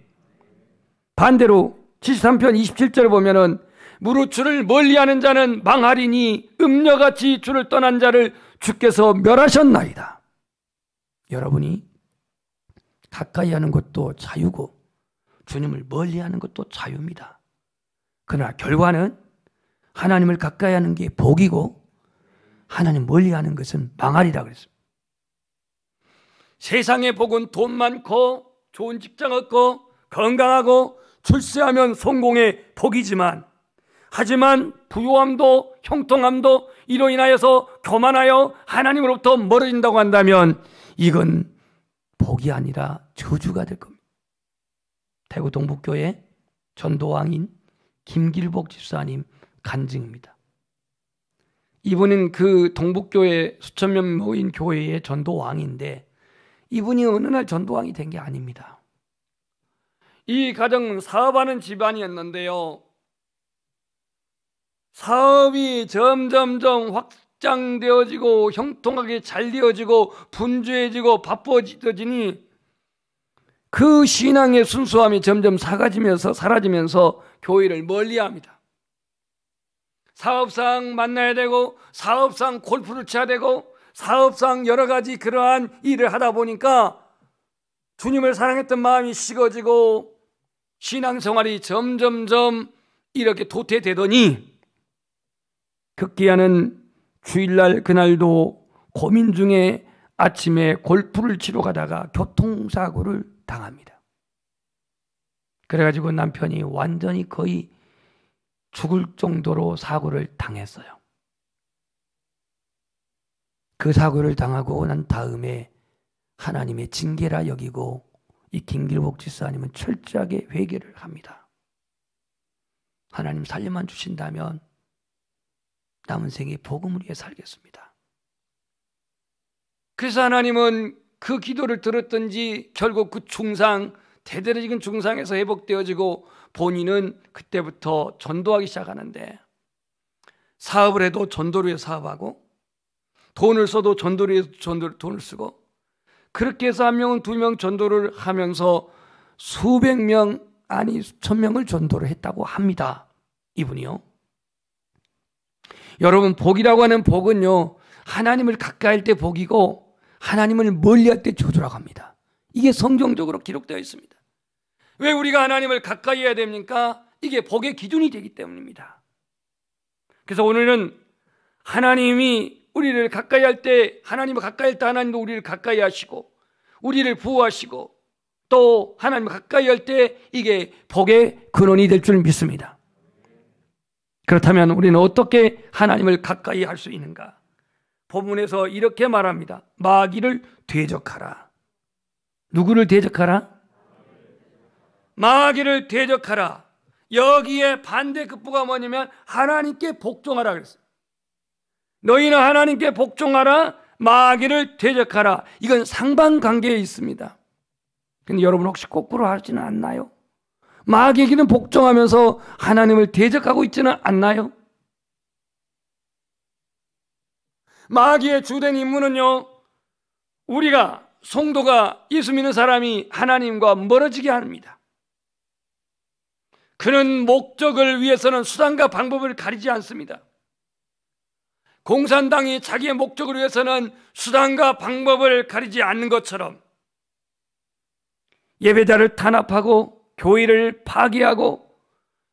반대로 73편 27절에 보면은 무릇 주를 멀리하는 자는 망하리니 음녀같이 주를 떠난 자를 주께서 멸하셨나이다. 여러분이 가까이 하는 것도 자유고 주님을 멀리하는 것도 자유입니다. 그러나 결과는 하나님을 가까이 하는 게 복이고 하나님 멀리하는 것은 망하리라 그랬습니다. 세상의 복은 돈 많고 좋은 직장 얻고 건강하고 출세하면 성공의 복이지만 하지만 부요함도 형통함도 이로 인하여서 교만하여 하나님으로부터 멀어진다고 한다면 이건 복이 아니라 저주가 될 겁니다. 대구 동북교회 전도왕인 김길복 집사님 간증입니다. 이분은 그 동북교회 수천 명 모인 교회의 전도왕인데 이분이 어느 날 전도왕이 된 게 아닙니다. 이 가정은 사업하는 집안이었는데요. 사업이 점점점 확장되어지고 형통하게 잘 되어지고 분주해지고 바빠지더니 그 신앙의 순수함이 점점 사라지면서 교회를 멀리합니다. 사업상 만나야 되고 사업상 골프를 쳐야 되고 사업상 여러 가지 그러한 일을 하다 보니까 주님을 사랑했던 마음이 식어지고 신앙생활이 점점점 이렇게 도태되더니 급기야는 주일날 그날도 고민 중에 아침에 골프를 치러 가다가 교통사고를 당합니다. 그래가지고 남편이 완전히 거의 죽을 정도로 사고를 당했어요. 그 사고를 당하고 난 다음에 하나님의 징계라 여기고 이 김길복 집사님은 철저하게 회개를 합니다. 하나님 살려만 주신다면 남은 생에 복음을 위해 살겠습니다. 그래서 하나님은 그 기도를 들었던지 결국 그 중상, 대대적인 중상에서 회복되어지고 본인은 그때부터 전도하기 시작하는데 사업을 해도 전도를 위해 사업하고 돈을 써도 전도를 위해 돈을 쓰고 그렇게 해서 한 명은 두 명 전도를 하면서 수백 명 아니 수천 명을 전도를 했다고 합니다. 이분이요. 여러분 복이라고 하는 복은요 하나님을 가까이 할 때 복이고 하나님을 멀리할 때 저주라고 합니다. 이게 성경적으로 기록되어 있습니다. 왜 우리가 하나님을 가까이 해야 됩니까? 이게 복의 기준이 되기 때문입니다. 그래서 오늘은 하나님이 우리를 가까이 할 때 하나님을 가까이 할 때 하나님도 우리를 가까이 하시고 우리를 보호하시고 또 하나님을 가까이 할 때 이게 복의 근원이 될 줄 믿습니다. 그렇다면 우리는 어떻게 하나님을 가까이 할 수 있는가? 본문에서 이렇게 말합니다. 마귀를 대적하라. 누구를 대적하라? 마귀를 대적하라. 여기에 반대 급부가 뭐냐면 하나님께 복종하라 그랬어요. 너희는 하나님께 복종하라. 마귀를 대적하라. 이건 상반관계에 있습니다. 근데 여러분 혹시 거꾸로 하지는 않나요? 마귀에게는 복종하면서 하나님을 대적하고 있지는 않나요? 마귀의 주된 임무는요, 우리가 성도가 예수 믿는 사람이 하나님과 멀어지게 합니다. 그는 목적을 위해서는 수단과 방법을 가리지 않습니다. 공산당이 자기의 목적을 위해서는 수단과 방법을 가리지 않는 것처럼 예배자를 탄압하고 교회를 파괴하고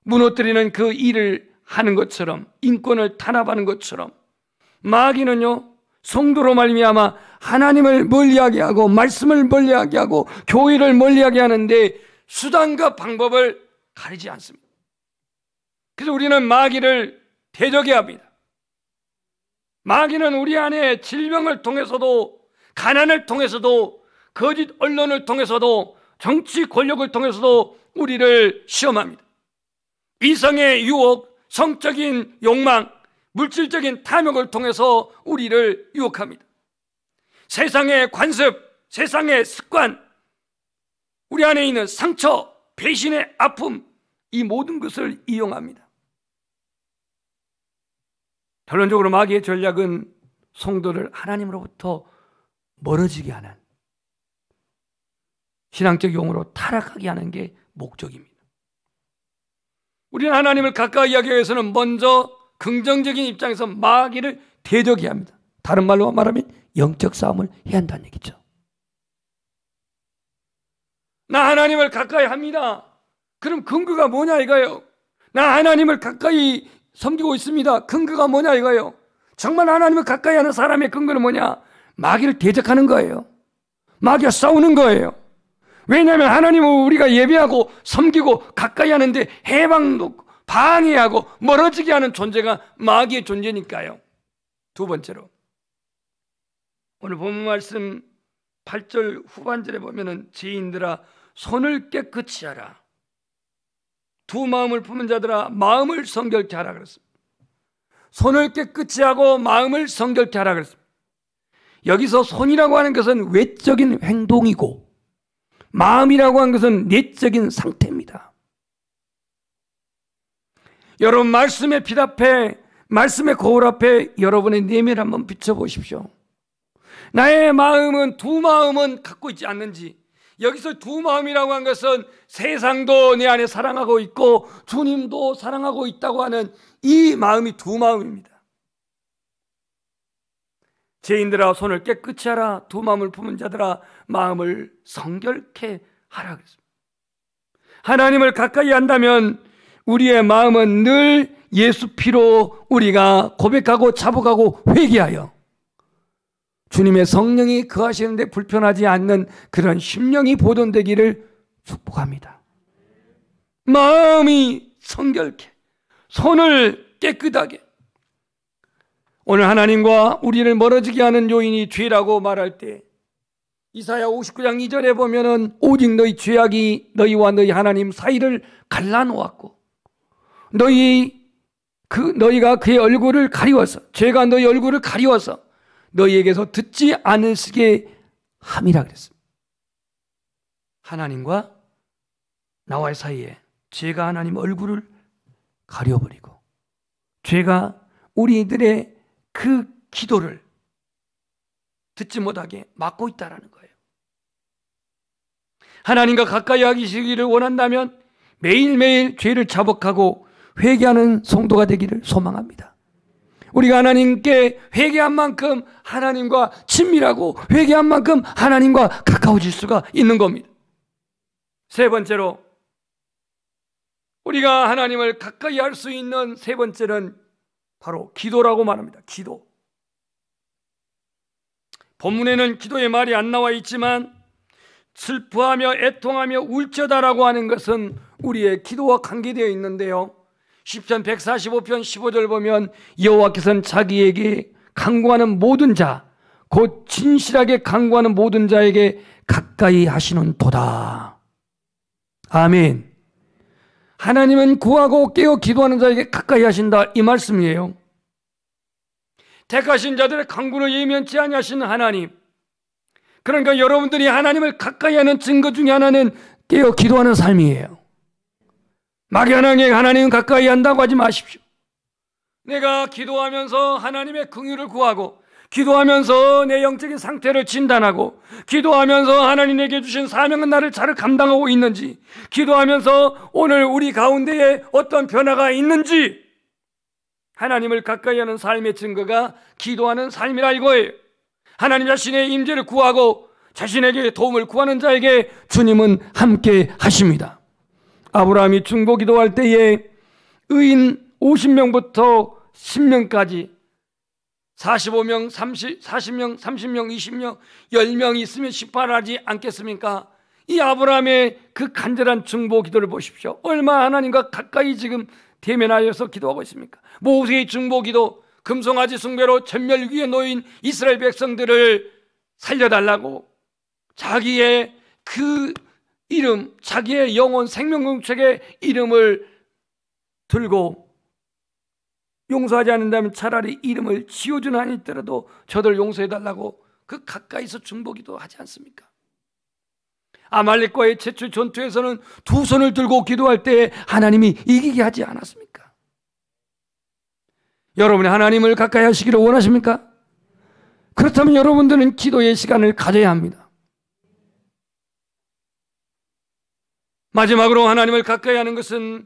무너뜨리는 그 일을 하는 것처럼, 인권을 탄압하는 것처럼 마귀는요, 성도로 말미암아 하나님을 멀리하게 하고 말씀을 멀리하게 하고 교회를 멀리하게 하는데 수단과 방법을 가리지 않습니다. 그래서 우리는 마귀를 대적해야 합니다. 마귀는 우리 안에 질병을 통해서도, 가난을 통해서도, 거짓 언론을 통해서도, 정치 권력을 통해서도 우리를 시험합니다. 이성의 유혹, 성적인 욕망, 물질적인 탐욕을 통해서 우리를 유혹합니다. 세상의 관습, 세상의 습관, 우리 안에 있는 상처, 배신의 아픔, 이 모든 것을 이용합니다. 결론적으로 마귀의 전략은 성도를 하나님으로부터 멀어지게 하는, 신앙적 용어로 타락하게 하는 게 목적입니다. 우리는 하나님을 가까이 하기 위해서는 먼저 긍정적인 입장에서 마귀를 대적해야 합니다. 다른 말로 말하면 영적 싸움을 해야 한다는 얘기죠. 나 하나님을 가까이 합니다. 그럼 근거가 뭐냐 이거예요. 나 하나님을 가까이 섬기고 있습니다. 근거가 뭐냐 이거예요. 정말 하나님을 가까이 하는 사람의 근거는 뭐냐? 마귀를 대적하는 거예요. 마귀와 싸우는 거예요. 왜냐하면 하나님을 우리가 예배하고 섬기고 가까이 하는데 해방도 방해하고 멀어지게 하는 존재가 마귀의 존재니까요. 두 번째로, 오늘 본문 말씀 8절 후반절에 보면은 죄인들아 손을 깨끗이 하라. 두 마음을 품은 자들아 마음을 성결케 하라 그랬습니다. 손을 깨끗이 하고 마음을 성결케 하라 그랬습니다. 여기서 손이라고 하는 것은 외적인 행동이고 마음이라고 하는 것은 내적인 상태입니다. 여러분 말씀의 빛 앞에, 말씀의 거울 앞에 여러분의 내면을 한번 비춰보십시오. 나의 마음은, 두 마음은 갖고 있지 않는지. 여기서 두 마음이라고 하는 것은 세상도 내 안에 사랑하고 있고 주님도 사랑하고 있다고 하는 이 마음이 두 마음입니다. 죄인들아 손을 깨끗이 하라. 두 마음을 품은 자들아 마음을 성결케 하라 그랬습니다. 하나님을 가까이 한다면 우리의 마음은 늘 예수 피로 우리가 고백하고 자복하고 회개하여 주님의 성령이 거하시는데 불편하지 않는 그런 심령이 보존되기를 축복합니다. 마음이 성결케, 손을 깨끗하게. 오늘 하나님과 우리를 멀어지게 하는 요인이 죄라고 말할 때 이사야 59장 2절에 보면은 오직 너희 죄악이 너희와 너희 하나님 사이를 갈라놓았고 너희가 그의 얼굴을 가리워서, 죄가 너희 얼굴을 가리워서 너희에게서 듣지 않으시게 함이라 그랬습니다. 하나님과 나와의 사이에 죄가 하나님 얼굴을 가려버리고 죄가 우리들의 그 기도를 듣지 못하게 막고 있다는 거예요. 하나님과 가까이 하시기를 원한다면 매일매일 죄를 자복하고 회개하는 성도가 되기를 소망합니다. 우리가 하나님께 회개한 만큼 하나님과 친밀하고 회개한 만큼 하나님과 가까워질 수가 있는 겁니다. 세 번째로, 우리가 하나님을 가까이 할 수 있는 세 번째는 바로 기도라고 말합니다. 기도. 본문에는 기도의 말이 안 나와 있지만 슬퍼하며 애통하며 울쩌다라고 하는 것은 우리의 기도와 관계되어 있는데요. 시편 145편 15절 보면 여호와께서는 자기에게 간구하는 모든 자, 곧 진실하게 간구하는 모든 자에게 가까이 하시는 도다. 아멘. 하나님은 구하고 깨어 기도하는 자에게 가까이 하신다, 이 말씀이에요. 택하신 자들의 간구를 예면치 아니하시는 하나님, 그러니까 여러분들이 하나님을 가까이 하는 증거 중에 하나는 깨어 기도하는 삶이에요. 막연하게 하나님은 가까이 한다고 하지 마십시오. 내가 기도하면서 하나님의 긍휼을 구하고, 기도하면서 내 영적인 상태를 진단하고, 기도하면서 하나님에게 주신 사명은 나를 잘 감당하고 있는지, 기도하면서 오늘 우리 가운데에 어떤 변화가 있는지, 하나님을 가까이 하는 삶의 증거가 기도하는 삶이라 이거예요. 하나님 자신의 임재를 구하고 자신에게 도움을 구하는 자에게 주님은 함께 하십니다. 아브라함이 중보 기도할 때에 의인 50명부터 10명까지 45명, 40명, 30명, 20명, 10명 있으면 식발하지 않겠습니까? 이 아브라함의 그 간절한 중보 기도를 보십시오. 얼마나 하나님과 가까이 지금 대면하여서 기도하고 있습니까? 모세의 중보 기도, 금송아지 숭배로 전멸 위에 놓인 이스라엘 백성들을 살려달라고 자기의 그 이름, 자기의 영혼 생명공책의 이름을 들고 용서하지 않는다면 차라리 이름을 지워주는 한이 있더라도 저들 용서해달라고 그 가까이서 중보기도 하지 않습니까? 아말렉과의 최초 전투에서는 두 손을 들고 기도할 때 하나님이 이기게 하지 않았습니까? 여러분이 하나님을 가까이 하시기를 원하십니까? 그렇다면 여러분들은 기도의 시간을 가져야 합니다. 마지막으로 하나님을 가까이 하는 것은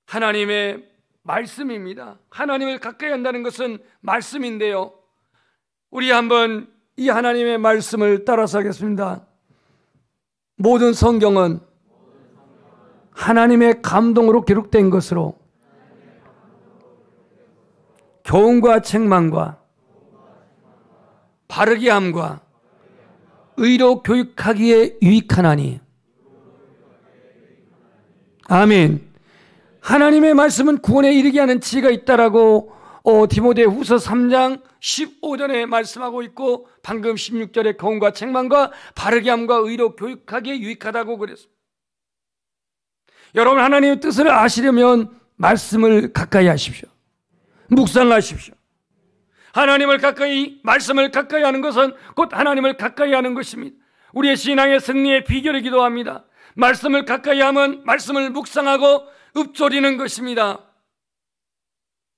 하나님의 말씀입니다. 하나님을 가까이 한다는 것은 말씀인데요. 우리 한번 이 하나님의 말씀을 따라서 하겠습니다. 모든 성경은 하나님의 감동으로 기록된 것으로 교훈과 책망과 바르게 함과 의로 교육하기에 유익하나니. 아멘. 하나님의 말씀은 구원에 이르게 하는 지혜가 있다라고 디모데후서 3장 15절에 말씀하고 있고, 방금 16절에 교훈과 책망과 바르게 함과 의로 교육하기에 유익하다고 그랬습니다. 여러분, 하나님의 뜻을 아시려면 말씀을 가까이 하십시오. 묵상하십시오. 하나님을 가까이, 말씀을 가까이 하는 것은 곧 하나님을 가까이 하는 것입니다. 우리의 신앙의 승리의 비결을 기도합니다. 말씀을 가까이 하면 말씀을 묵상하고 읊조리는 것입니다.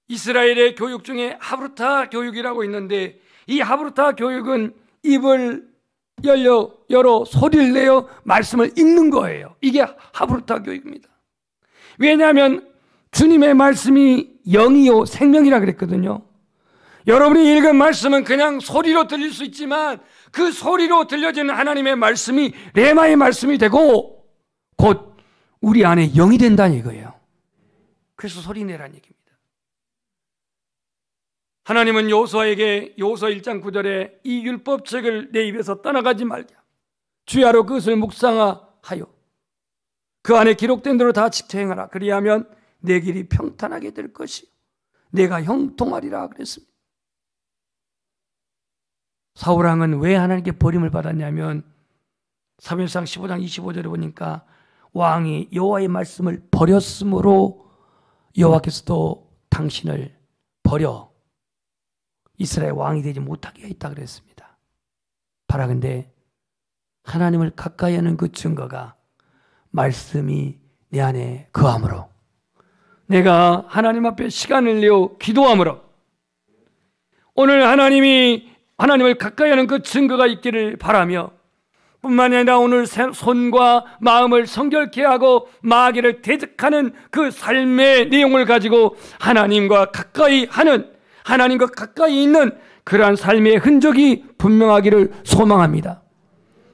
이스라엘의 교육 중에 하브루타 교육이라고 있는데, 이 하브루타 교육은 입을 열어 소리를 내어 말씀을 읽는 거예요. 이게 하브루타 교육입니다. 왜냐하면 주님의 말씀이 영이요 생명이라 그랬거든요. 여러분이 읽은 말씀은 그냥 소리로 들릴 수 있지만 그 소리로 들려지는 하나님의 말씀이 레마의 말씀이 되고 곧 우리 안에 영이 된다는 이거예요. 그래서 소리 내라는 얘기입니다. 하나님은 여호수아에게 여호수아 1장 9절에 이 율법책을 내 입에서 떠나가지 말자, 주야로 그것을 묵상하여 그 안에 기록된 대로 다 지켜 행하라. 그리하면 내 길이 평탄하게 될 것이요 내가 형통하리라 그랬습니다. 사울왕은 왜 하나님께 버림을 받았냐면 사무엘상 15장 25절에 보니까 왕이 여호와의 말씀을 버렸으므로 여호와께서도 당신을 버려 이스라엘 왕이 되지 못하게 했다 그랬습니다. 바라건대 하나님을 가까이 하는 그 증거가 말씀이 내 안에 거함으로, 내가 하나님 앞에 시간을 내어 기도함으로, 오늘 하나님을 가까이 하는 그 증거가 있기를 바라며, 뿐만 아니라 오늘 손과 마음을 성결케 하고 마귀를 대적하는 그 삶의 내용을 가지고 하나님과 가까이 하는, 하나님과 가까이 있는 그러한 삶의 흔적이 분명하기를 소망합니다.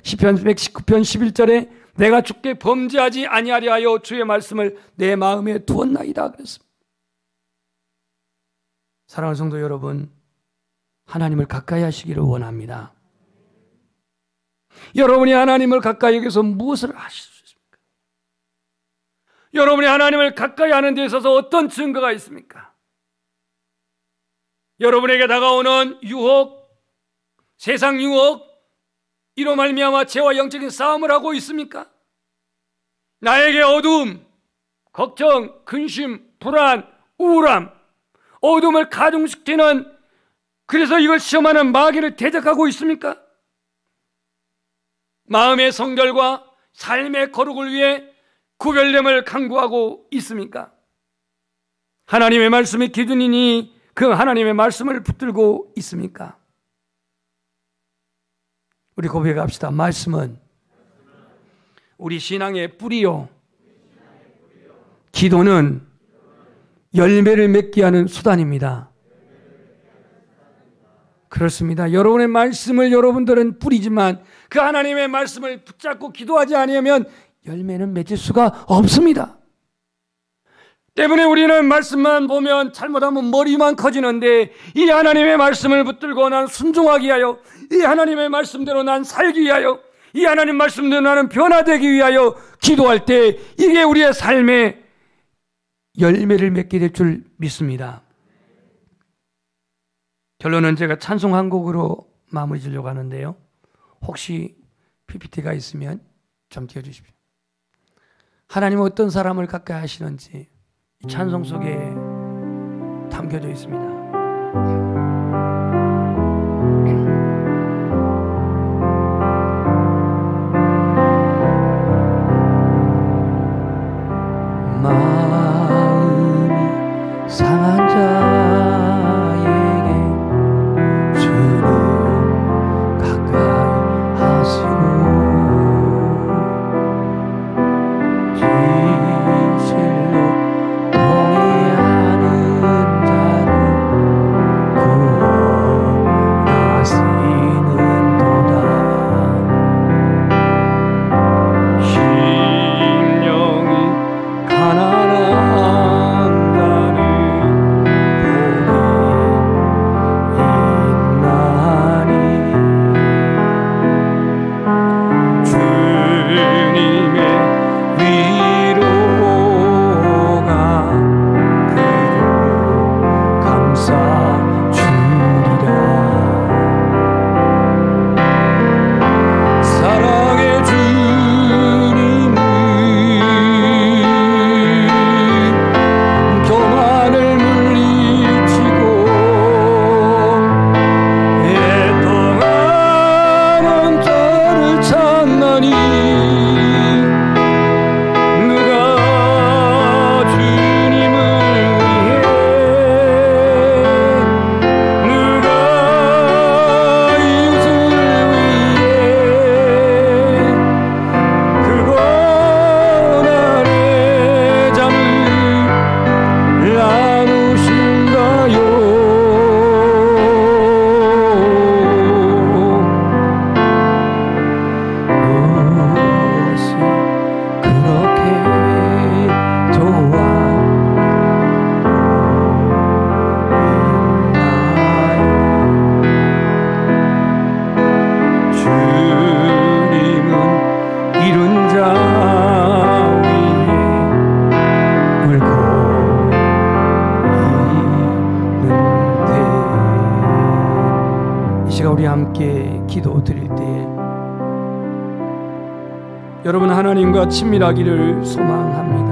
시편 119편 11절에 내가 주께 범죄하지 아니하려 하여 주의 말씀을 내 마음에 두었나이다 그랬습니다. 사랑하는 성도 여러분, 하나님을 가까이 하시기를 원합니다. 여러분이 하나님을 가까이 여기서 무엇을 하실 수 있습니까? 여러분이 하나님을 가까이 하는 데 있어서 어떤 증거가 있습니까? 여러분에게 다가오는 유혹, 세상 유혹, 이로 말미암아 죄와 영적인 싸움을 하고 있습니까? 나에게 어두움, 걱정, 근심, 불안, 우울함, 어둠을 가중시키는, 그래서 이걸 시험하는 마귀를 대적하고 있습니까? 마음의 성결과 삶의 거룩을 위해 구별됨을 강구하고 있습니까? 하나님의 말씀이 기준이니 그 하나님의 말씀을 붙들고 있습니까? 우리 고백합시다. 말씀은 우리 신앙의 뿌리요, 기도는 열매를 맺게 하는 수단입니다. 그렇습니다. 여러분의 말씀을 여러분들은 뿌리지만 그 하나님의 말씀을 붙잡고 기도하지 않으면 열매는 맺을 수가 없습니다. 때문에 우리는 말씀만 보면 잘못하면 머리만 커지는데, 이 하나님의 말씀을 붙들고 난 순종하기 위하여, 이 하나님의 말씀대로 난 살기 위하여, 이 하나님 말씀대로 나는 변화되기 위하여 기도할 때 이게 우리의 삶에 열매를 맺게 될 줄 믿습니다. 결론은 제가 찬송 한 곡으로 마무리 지려고 하는데요, 혹시 PPT가 있으면 좀 띄워주십시오. 하나님은 어떤 사람을 가까이 하시는지 이 찬송 속에 담겨져 있습니다. 마음이 상한 자에게 주는 가까이 하시고, 진실로 동의하는 자를 구원하시는도다. 심령이 가난한 자는 복이 있나니, 주님의 위로가 그를 감싸주리라. 사랑의 주님은 교만을 물리치고 애통하는 자를 찾나니, 누가 주님을 위해, 누가 이웃을 위해 그 고난의 잠을 나누신가요? 무엇이 그렇게 좋아 있나요? 주님은 이룬 자 위에 울고 있는데, 이 시간 우리 함께 기도 드릴 때에 여러분 하나님과 친밀하기를 소망합니다.